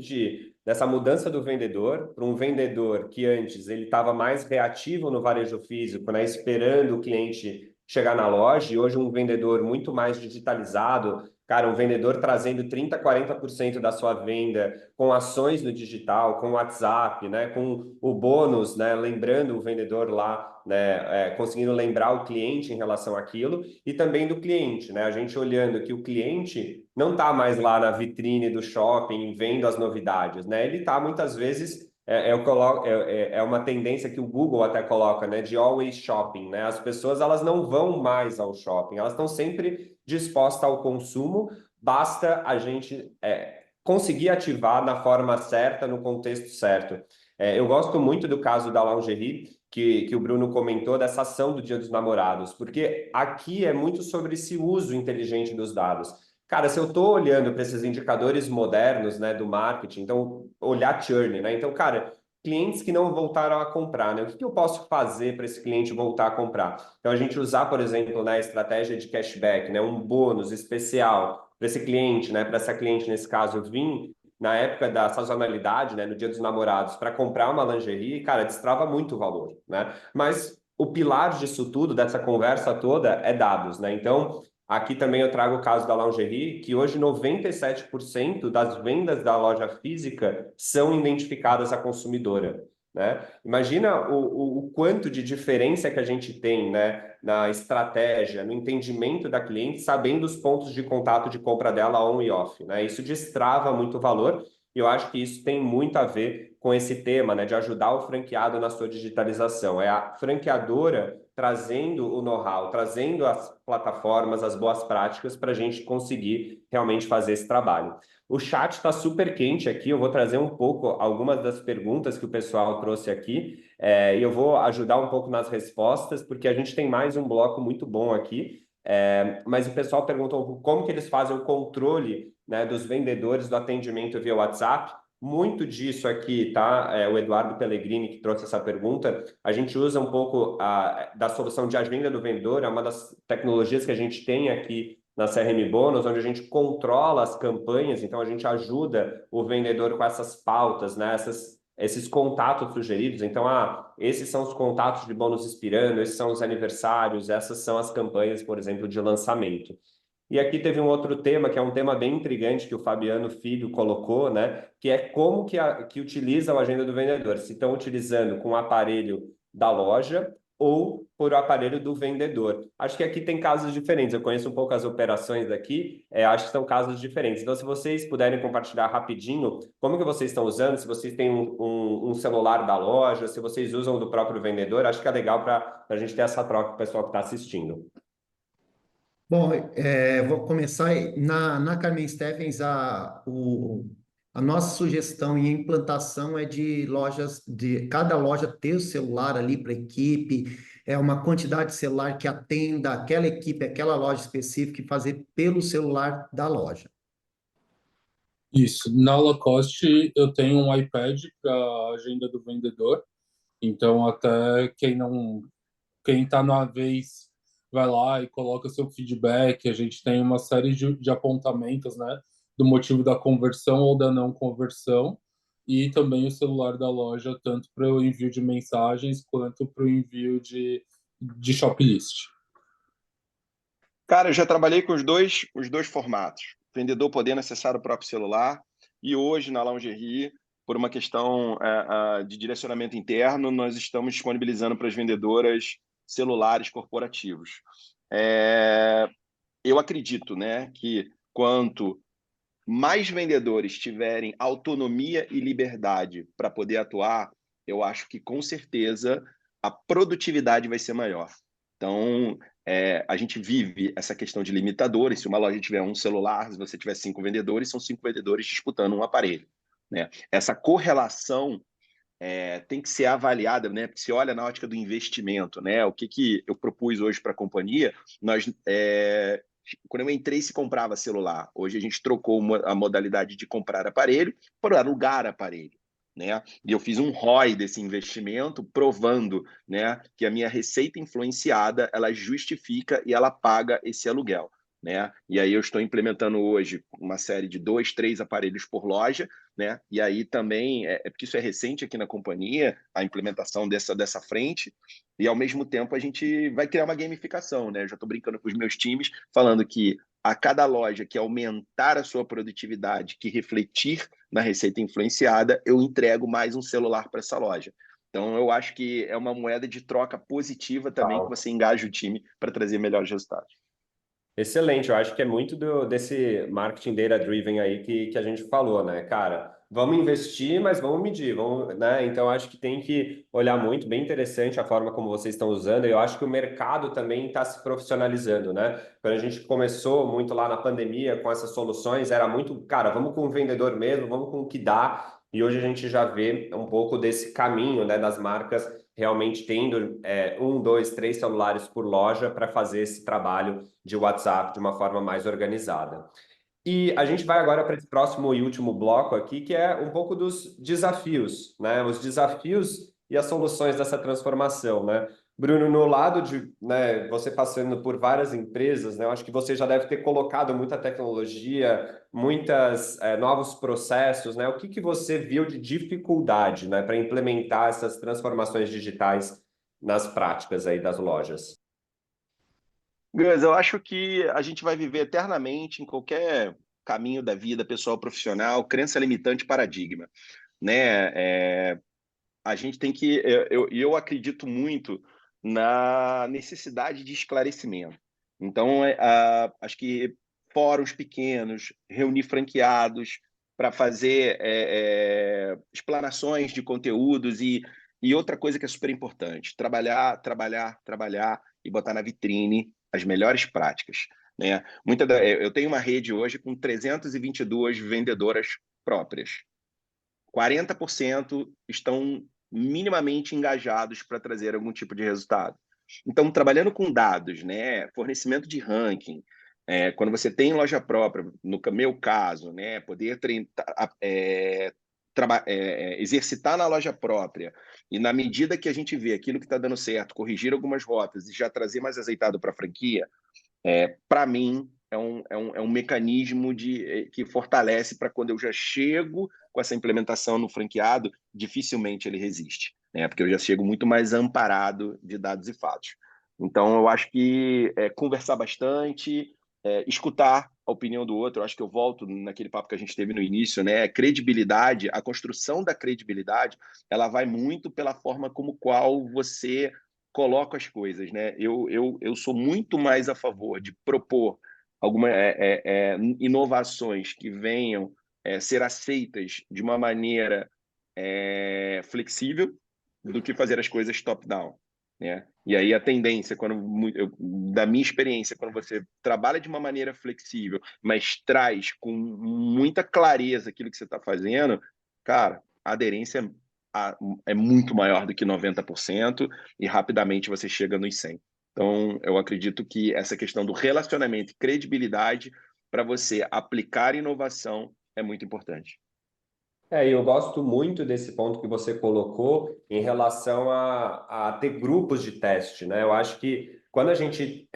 dessa mudança do vendedor para um vendedor que antes ele estava mais reativo no varejo físico, né, esperando o cliente chegar na loja, e hoje um vendedor muito mais digitalizado, cara, um vendedor trazendo 30, 40% da sua venda com ações no digital, com o WhatsApp, né, com o bônus, né, lembrando o vendedor lá, né, conseguindo lembrar o cliente em relação àquilo, e também do cliente, né, a gente olhando que o cliente não está mais lá na vitrine do shopping vendo as novidades, né, ele está muitas vezes é uma tendência que o Google até coloca, né, de always shopping, né? As pessoas elas não vão mais ao shopping, elas estão sempre dispostas ao consumo, basta a gente conseguir ativar na forma certa, no contexto certo. Eu gosto muito do caso da lingerie, que o Bruno comentou, dessa ação do Dia dos Namorados, porque aqui é muito sobre esse uso inteligente dos dados. Cara, se eu estou olhando para esses indicadores modernos, né, do marketing, então olhar churn, né? Então, cara, clientes que não voltaram a comprar, né? O que eu posso fazer para esse cliente voltar a comprar? Então, a gente usar, por exemplo, né, a estratégia de cashback, né, um bônus especial para esse cliente, né, para essa cliente nesse caso vir na época da sazonalidade, né, no Dia dos Namorados, para comprar uma lingerie, cara, destrava muito o valor, né? Mas o pilar disso tudo, dessa conversa toda, é dados, né? Então, aqui também eu trago o caso da lingerie, que hoje 97% das vendas da loja física são identificadas à consumidora, né? Imagina o quanto de diferença que a gente tem, né, na estratégia, no entendimento da cliente, sabendo os pontos de contato de compra dela on e off, né? Isso destrava muito o valor e eu acho que isso tem muito a ver com esse tema, né, de ajudar o franqueado na sua digitalização. É a franqueadora trazendo o know-how, trazendo as plataformas, as boas práticas para a gente conseguir realmente fazer esse trabalho. O chat está super quente aqui, eu vou trazer um pouco algumas das perguntas que o pessoal trouxe aqui, e eu vou ajudar um pouco nas respostas, porque a gente tem mais um bloco muito bom aqui, mas o pessoal perguntou como que eles fazem o controle, né, dos vendedores do atendimento via WhatsApp. Muito disso aqui, tá? O Eduardo Pellegrini que trouxe essa pergunta. A gente usa um pouco da solução de agenda do vendedor, é uma das tecnologias que a gente tem aqui na CRM Bônus, onde a gente controla as campanhas, então a gente ajuda o vendedor com essas pautas, né? Esses contatos sugeridos. Então, esses são os contatos de bônus inspirando, esses são os aniversários, essas são as campanhas, por exemplo, de lançamento. E aqui teve um outro tema, que é um tema bem intrigante, que o Fabiano Filho colocou, né? Que é como que utiliza a agenda do vendedor. Se estão utilizando com o aparelho da loja ou por o aparelho do vendedor. Acho que aqui tem casos diferentes. Eu conheço um pouco as operações daqui, acho que são casos diferentes. Então, se vocês puderem compartilhar rapidinho, como que vocês estão usando, se vocês têm um celular da loja, se vocês usam do próprio vendedor, acho que é legal para a gente ter essa troca com o pessoal que está assistindo. Bom, vou começar na Carmen Steffens, a nossa sugestão e implantação é de lojas, de cada loja ter o celular ali para a equipe, uma quantidade de celular que atenda aquela equipe, aquela loja específica e fazer pelo celular da loja. Isso. Na Lacoste, eu tenho um iPad para a agenda do vendedor. Então, até quem está na vez vai lá e coloca seu feedback. A gente tem uma série de apontamentos, né, do motivo da conversão ou da não conversão. E também o celular da loja, tanto para o envio de mensagens quanto para o envio de shoplist. Cara, eu já trabalhei com os dois formatos. O vendedor podendo acessar o próprio celular e hoje na Lingerie, por uma questão de direcionamento interno, nós estamos disponibilizando para as vendedoras celulares corporativos. Eu acredito, né, que quanto mais vendedores tiverem autonomia e liberdade para poder atuar, eu acho que com certeza a produtividade vai ser maior. Então, a gente vive essa questão de limitadores. Se uma loja tiver um celular, se você tiver 5 vendedores, são 5 vendedores disputando um aparelho, né? Essa correlação tem que ser avaliada, né? Porque se olha na ótica do investimento, né? O que eu propus hoje para a companhia, nós quando eu entrei, se comprava celular. Hoje a gente trocou a modalidade de comprar aparelho para alugar aparelho. Né? E eu fiz um ROI desse investimento, provando, né, que a minha receita influenciada ela justifica e ela paga esse aluguel. Né? E aí eu estou implementando hoje uma série de 2, 3 aparelhos por loja, né? E aí também, porque isso é recente aqui na companhia, a implementação dessa frente, e ao mesmo tempo a gente vai criar uma gamificação, né? Eu já estou brincando com os meus times, falando que a cada loja que aumentar a sua produtividade, que refletir na receita influenciada, eu entrego mais um celular para essa loja. Então, eu acho que é uma moeda de troca positiva também, que você engaja o time para trazer melhores resultados. Excelente, eu acho que é muito desse marketing data-driven aí que a gente falou, né, cara? Vamos investir, mas vamos medir, vamos, né? Então, eu acho que tem que olhar muito, bem interessante a forma como vocês estão usando. Eu acho que o mercado também está se profissionalizando, né? Quando a gente começou muito lá na pandemia com essas soluções, era muito, cara, vamos com o vendedor mesmo, vamos com o que dá. E hoje a gente já vê um pouco desse caminho, né, das marcas realmente tendo 1, 2, 3 celulares por loja para fazer esse trabalho de WhatsApp de uma forma mais organizada. E a gente vai agora para esse próximo e último bloco aqui, que é um pouco dos desafios, né? Os desafios e as soluções dessa transformação, né? Bruno, no lado de, né, você passando por várias empresas, né, eu acho que você já deve ter colocado muita tecnologia, muitas novos processos, né? O que você viu de dificuldade, né, para implementar essas transformações digitais nas práticas aí das lojas? Gus, eu acho que a gente vai viver eternamente em qualquer caminho da vida, pessoal, profissional, crença limitante, paradigma, né? A gente tem que, eu acredito muito na necessidade de esclarecimento. Então, acho que fóruns pequenos, reunir franqueados para fazer explanações de conteúdos e outra coisa que é super importante, trabalhar e botar na vitrine as melhores práticas. Né? Eu tenho uma rede hoje com 322 vendedoras próprias. 40% estão minimamente engajados para trazer algum tipo de resultado. Então, trabalhando com dados, né, fornecimento de ranking, quando você tem loja própria, no meu caso, né, poder exercitar na loja própria e, na medida que a gente vê aquilo que está dando certo, corrigir algumas rotas e já trazer mais azeitado para a franquia, para mim, é um mecanismo que fortalece para quando eu já chego com essa implementação no franqueado, dificilmente ele resiste, né? Porque eu já chego muito mais amparado de dados e fatos. Então, eu acho que conversar bastante, escutar a opinião do outro, eu acho que eu volto naquele papo que a gente teve no início, né? Credibilidade, a construção da credibilidade, ela vai muito pela forma como qual você coloco as coisas, né? Eu sou muito mais a favor de propor algumas inovações que venham ser aceitas de uma maneira flexível do que fazer as coisas top-down. Né? E aí a tendência, da minha experiência, quando você trabalha de uma maneira flexível, mas traz com muita clareza aquilo que você está fazendo, cara, a aderência é muito maior do que 90% e rapidamente você chega nos 100%. Então, eu acredito que essa questão do relacionamento e credibilidade para você aplicar inovação é muito importante. E eu gosto muito desse ponto que você colocou em relação a ter grupos de teste, né? Eu acho que quando a gente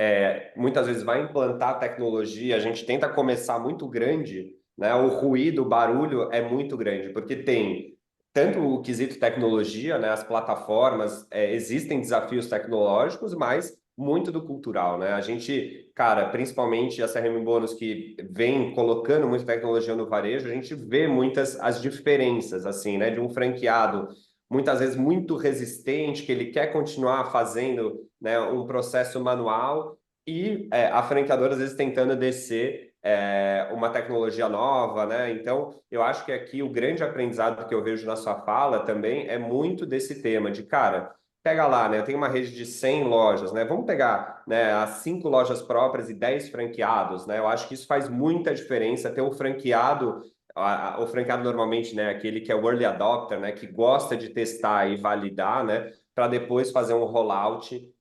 muitas vezes vai implantar tecnologia, a gente tenta começar muito grande, né? O ruído, o barulho é muito grande, porque tem tanto o quesito tecnologia, né? As plataformas, existem desafios tecnológicos, mas muito do cultural, né? A gente, cara, principalmente a CRM Bônus que vem colocando muita tecnologia no varejo, a gente vê muitas as diferenças, assim, né? De um franqueado, muitas vezes muito resistente, que ele quer continuar fazendo, né, um processo manual e a franqueadora, às vezes, tentando descer uma tecnologia nova, né? Então, eu acho que aqui o grande aprendizado que eu vejo na sua fala também é muito desse tema de, cara, pega lá, né? Eu tenho uma rede de 100 lojas, né? Vamos pegar, né, as 5 lojas próprias e 10 franqueados, né? Eu acho que isso faz muita diferença ter um franqueado, o franqueado normalmente, né, aquele que é o early adopter, né, que gosta de testar e validar, né, para depois fazer um rollout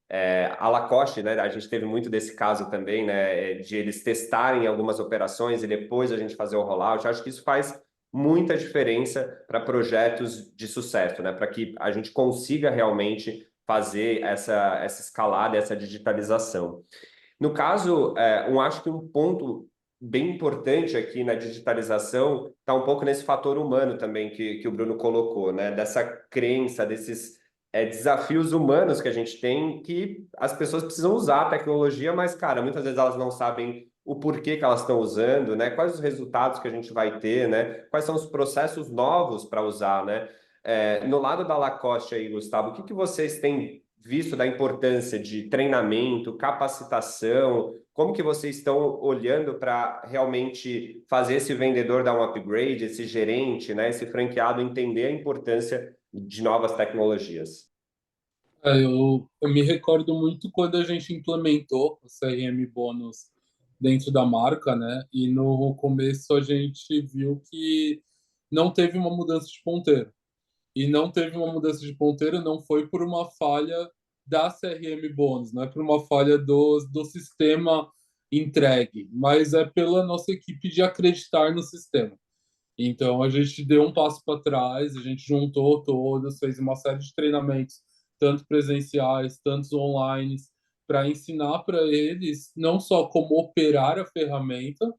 A Lacoste, né, a gente teve muito desse caso também, né, de eles testarem algumas operações e depois a gente fazer o rollout. Eu acho que isso faz muita diferença para projetos de sucesso, né, para que a gente consiga realmente fazer essa escalada, essa digitalização. No caso, eu acho que um ponto bem importante aqui na digitalização está um pouco nesse fator humano também que o Bruno colocou, né? Dessa crença, desses desafios humanos que a gente tem, que as pessoas precisam usar a tecnologia, mas, cara, muitas vezes elas não sabem o porquê que elas estão usando, né? Quais os resultados que a gente vai ter, né? Quais são os processos novos para usar, né? No lado da Lacoste aí, Gustavo, o que que vocês têm visto da importância de treinamento, capacitação? Como que vocês estão olhando para realmente fazer esse vendedor dar um upgrade, esse gerente, né, esse franqueado entender a importância de novas tecnologias? Eu me recordo muito quando a gente implementou o CRM Bônus dentro da marca, né? E no começo a gente viu que não teve uma mudança de ponteiro. E não teve uma mudança de ponteiro, não foi por uma falha da CRM Bônus, não é por uma falha do sistema entregue, mas é pela nossa equipe de acreditar no sistema. Então a gente deu um passo para trás, a gente juntou todos, fez uma série de treinamentos, tanto presenciais, tanto online, para ensinar para eles não só como operar a ferramenta,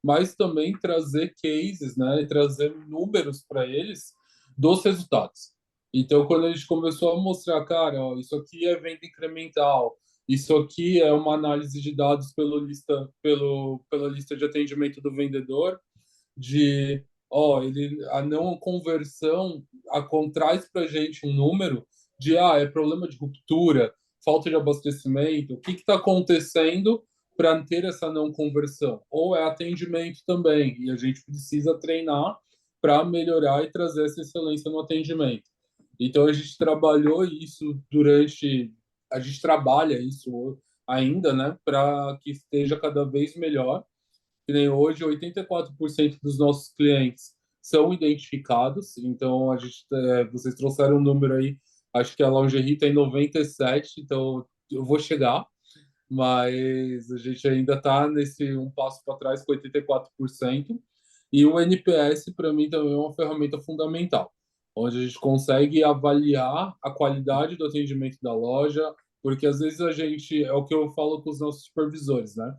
mas também trazer cases, né, e trazer números para eles dos resultados. Então, quando a gente começou a mostrar, cara, ó, isso aqui é venda incremental, isso aqui é uma análise de dados pela lista de atendimento do vendedor, de, ó, a não conversão traz para a gente um número de, é problema de ruptura, falta de abastecimento, o que está acontecendo para ter essa não conversão? Ou é atendimento também, e a gente precisa treinar para melhorar e trazer essa excelência no atendimento. Então a gente trabalhou isso a gente trabalha isso ainda, né, para que esteja cada vez melhor. Que nem hoje, 84% dos nossos clientes são identificados. Então vocês trouxeram um número aí, acho que a Lingerie tem 97, então eu vou chegar, mas a gente ainda está nesse um passo para trás com 84%. E o NPS, para mim, também é uma ferramenta fundamental, onde a gente consegue avaliar a qualidade do atendimento da loja, porque às vezes é o que eu falo com os nossos supervisores, né?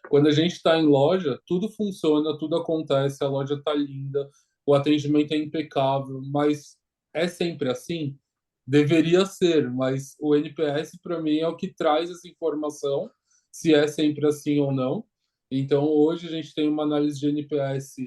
Quando a gente está em loja, tudo funciona, tudo acontece, a loja está linda, o atendimento é impecável, mas é sempre assim? Deveria ser, mas o NPS para mim é o que traz essa informação, se é sempre assim ou não. Então hoje a gente tem uma análise de NPS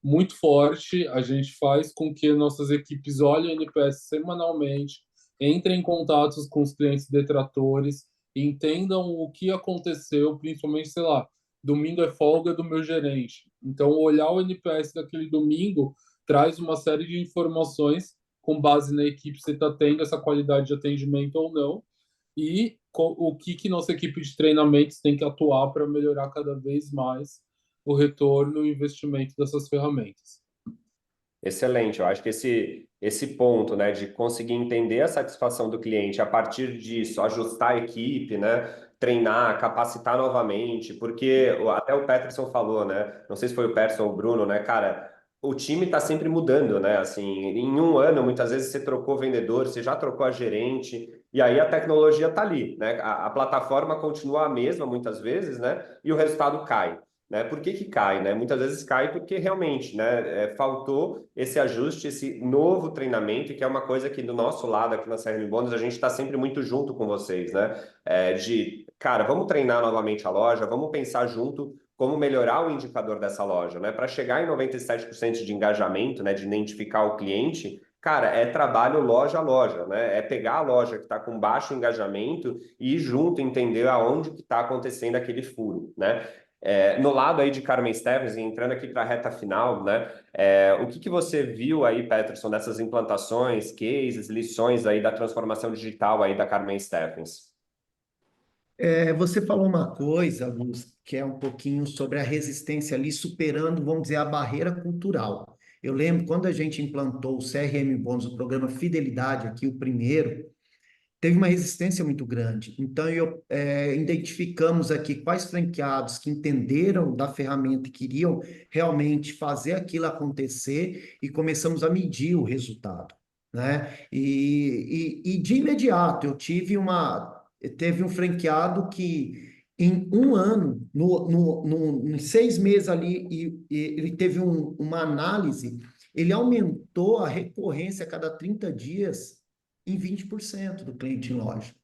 muito forte, a gente faz com que nossas equipes olhem o NPS semanalmente, entrem em contatos com os clientes detratores, entendam o que aconteceu, principalmente, sei lá, domingo é folga do meu gerente. Então, olhar o NPS daquele domingo traz uma série de informações com base na equipe se está tendo essa qualidade de atendimento ou não, e o que nossa equipe de treinamentos tem que atuar para melhorar cada vez mais o retorno e o investimento dessas ferramentas. Excelente, eu acho que esse ponto, né, de conseguir entender a satisfação do cliente, a partir disso, ajustar a equipe, né, treinar, capacitar novamente, porque até o Peterson falou, né, não sei se foi o Peterson ou o Bruno, né, cara, o time está sempre mudando, né, assim, em um ano, muitas vezes você trocou vendedor, você já trocou a gerente, e aí a tecnologia está ali, né, a plataforma continua a mesma muitas vezes, né, e o resultado cai. Né? Por que que cai, né? Muitas vezes cai porque realmente, né, faltou esse ajuste, esse novo treinamento, que é uma coisa que do nosso lado aqui na CRM Bônus a gente está sempre muito junto com vocês, né? Cara, vamos treinar novamente a loja, vamos pensar junto como melhorar o indicador dessa loja, né? Para chegar em 97% de engajamento, né, de identificar o cliente, cara, é trabalho loja a loja, né? É pegar a loja que está com baixo engajamento e ir junto entender aonde que está acontecendo aquele furo, né? No lado aí de Carmen Steffens, e entrando aqui para a reta final, né? O que que você viu aí, Peterson, dessas implantações, cases, lições aí da transformação digital aí da Carmen Steffens? Você falou uma coisa, Luz, que é um pouquinho sobre a resistência ali, superando, vamos dizer, a barreira cultural. Eu lembro quando a gente implantou o CRM Bônus, o programa Fidelidade aqui, o primeiro, teve uma resistência muito grande. Então, identificamos aqui quais franqueados que entenderam da ferramenta e queriam realmente fazer aquilo acontecer e começamos a medir o resultado, né? E de imediato, teve um franqueado que em um ano, em 6 meses ali, ele teve uma análise, ele aumentou a recorrência a cada 30 dias em 20% do cliente em loja.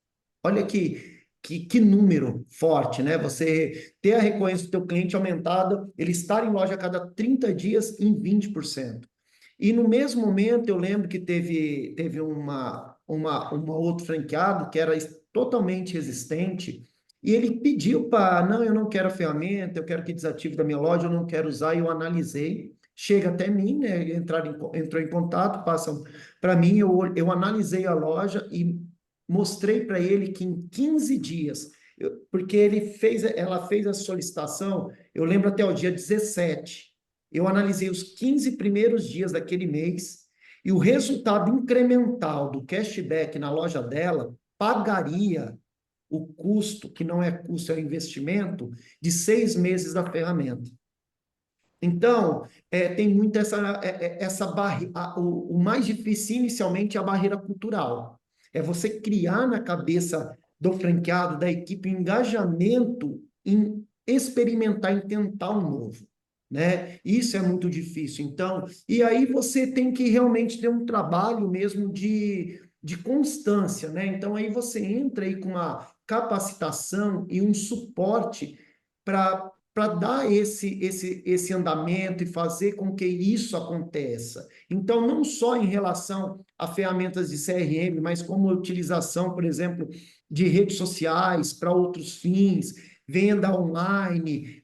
Olha que número forte, né? Você ter a recorrência do teu cliente aumentada, ele estar em loja a cada 30 dias em 20%. E no mesmo momento, eu lembro que teve uma outro franqueado que era totalmente resistente, e ele pediu para, não, eu não quero a ferramenta, eu quero que desative da minha loja, eu não quero usar, e eu analisei, chega até mim, né? Entrou em contato, passa para mim, eu analisei a loja e mostrei para ele que em 15 dias, porque ela fez a solicitação, eu lembro até o dia 17, eu analisei os 15 primeiros dias daquele mês e o resultado incremental do cashback na loja dela pagaria o custo, que não é custo, é investimento, de 6 meses da ferramenta. Então, tem muito essa barreira. O mais difícil inicialmente é a barreira cultural. É você criar na cabeça do franqueado, da equipe, um engajamento em experimentar, em tentar o novo, né? Isso é muito difícil. Então, e aí você tem que realmente ter um trabalho mesmo de constância, né? Então, aí você entra aí com a capacitação e um suporte para dar esse andamento e fazer com que isso aconteça. Então, não só em relação a ferramentas de CRM, mas como a utilização, por exemplo, de redes sociais para outros fins, venda online,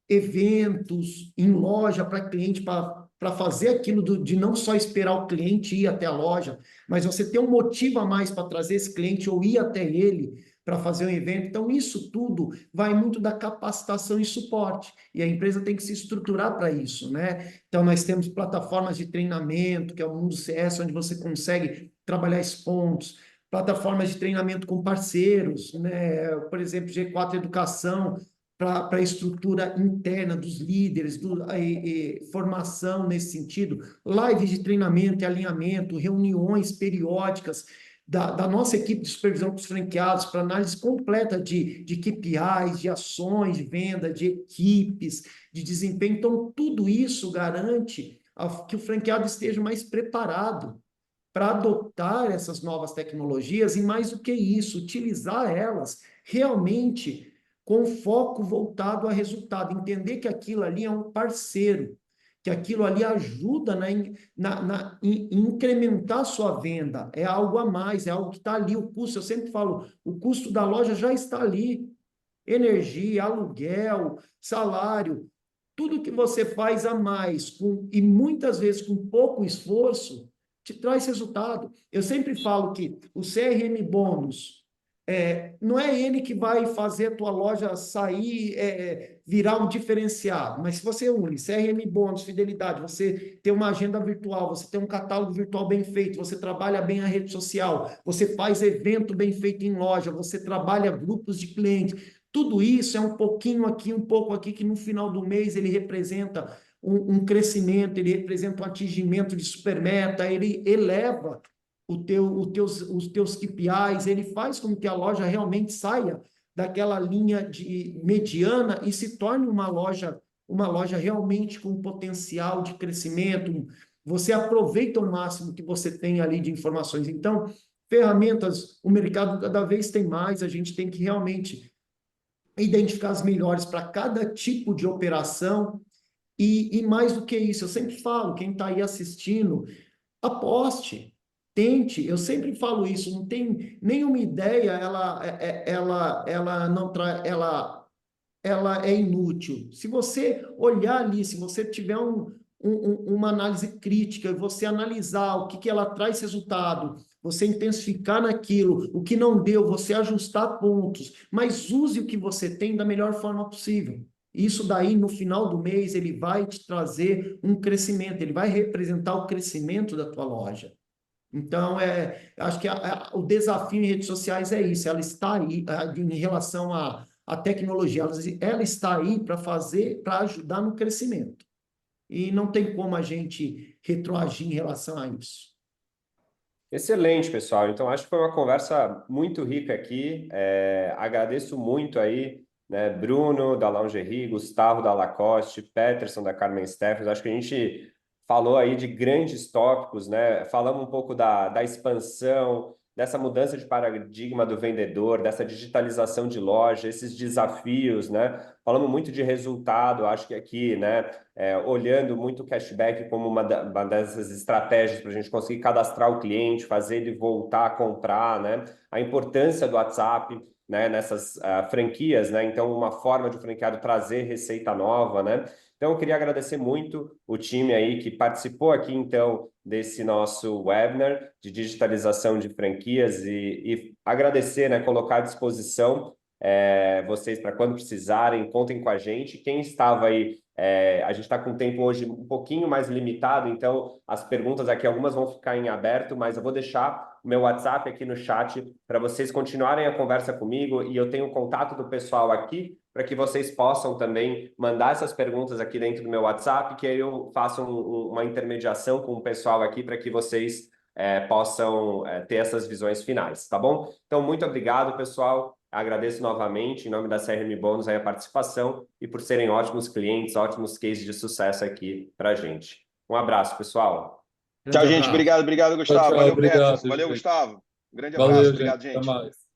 eventos em loja para cliente, para fazer aquilo de não só esperar o cliente ir até a loja, mas você ter um motivo a mais para trazer esse cliente ou ir até ele para fazer um evento. Então, isso tudo vai muito da capacitação e suporte. E a empresa tem que se estruturar para isso, né? Então, nós temos plataformas de treinamento, que é o Mundo CS, onde você consegue trabalhar esses pontos, plataformas de treinamento com parceiros, né? Por exemplo, G4 Educação, para a estrutura interna dos líderes, formação nesse sentido, lives de treinamento e alinhamento, reuniões periódicas da nossa equipe de supervisão com os franqueados para análise completa de KPIs, de ações de venda, de equipes, de desempenho. Então, tudo isso garante que o franqueado esteja mais preparado para adotar essas novas tecnologias e, mais do que isso, utilizar elas realmente com foco voltado a resultado, entender que aquilo ali é um parceiro, que aquilo ali ajuda em incrementar a sua venda, é algo a mais, é algo que está ali, o custo, eu sempre falo, o custo da loja já está ali, energia, aluguel, salário, tudo que você faz a mais, e muitas vezes com pouco esforço, te traz resultado. Eu sempre falo que o CRM bônus, não é ele que vai fazer a tua loja sair, virar um diferencial, mas se você une CRM bônus, fidelidade, você tem uma agenda virtual, você tem um catálogo virtual bem feito, você trabalha bem a rede social, você faz evento bem feito em loja, você trabalha grupos de clientes, tudo isso é um pouquinho aqui, um pouco aqui, que no final do mês ele representa um crescimento, ele representa um atingimento de supermeta, ele eleva os teus KPIs, ele faz com que a loja realmente saia daquela linha de mediana e se torne uma loja realmente com potencial de crescimento. Você aproveita o máximo que você tem ali de informações. Então, ferramentas, o mercado cada vez tem mais, a gente tem que realmente identificar as melhores para cada tipo de operação e mais do que isso, eu sempre falo, quem está aí assistindo, aposte, tente, eu sempre falo isso, não tem nenhuma ideia, ela não ela é inútil. Se você olhar ali, se você tiver uma análise crítica, você analisar o que ela traz resultado, você intensificar naquilo, o que não deu, você ajustar pontos, mas use o que você tem da melhor forma possível. Isso daí, no final do mês, ele vai te trazer um crescimento, ele vai representar o crescimento da tua loja. Então, acho que o desafio em redes sociais é isso, ela está aí em relação à tecnologia, ela está aí para ajudar no crescimento. E não tem como a gente retroagir em relação a isso. Excelente, pessoal. Então, acho que foi uma conversa muito rica aqui. Agradeço muito aí, né, Bruno, da Lingerie, Gustavo, da Lacoste, Peterson, da Carmen Steffens. Acho que a gente falou aí de grandes tópicos, né? Falamos um pouco da expansão, dessa mudança de paradigma do vendedor, dessa digitalização de loja, esses desafios, né? Falamos muito de resultado. Acho que aqui, né, olhando muito o cashback como uma dessas estratégias para a gente conseguir cadastrar o cliente, fazer ele voltar a comprar, né? A importância do WhatsApp, né, nessas franquias, né? Então, uma forma de o franqueado trazer receita nova, né? Então, eu queria agradecer muito o time aí que participou aqui, então, desse nosso webinar de digitalização de franquias e agradecer, né, colocar à disposição vocês para quando precisarem, contem com a gente. Quem estava aí, a gente está com o tempo hoje um pouquinho mais limitado, então as perguntas aqui, algumas vão ficar em aberto, mas eu vou deixar o meu WhatsApp aqui no chat para vocês continuarem a conversa comigo e eu tenho o contato do pessoal aqui para que vocês possam também mandar essas perguntas aqui dentro do meu WhatsApp, que aí eu faço uma intermediação com o pessoal aqui para que vocês possam ter essas visões finais, tá bom? Então, muito obrigado, pessoal. Agradeço novamente, em nome da CRM Bônus, a participação e por serem ótimos clientes, ótimos cases de sucesso aqui para a gente. Um abraço, pessoal. Grande Tchau, gente. abraço. Obrigado, Tchau, Gustavo. tchau, Valeu, obrigado, Peterson. Valeu, gente. Gustavo. Grande abraço. Valeu, Obrigado, gente. Até gente. mais.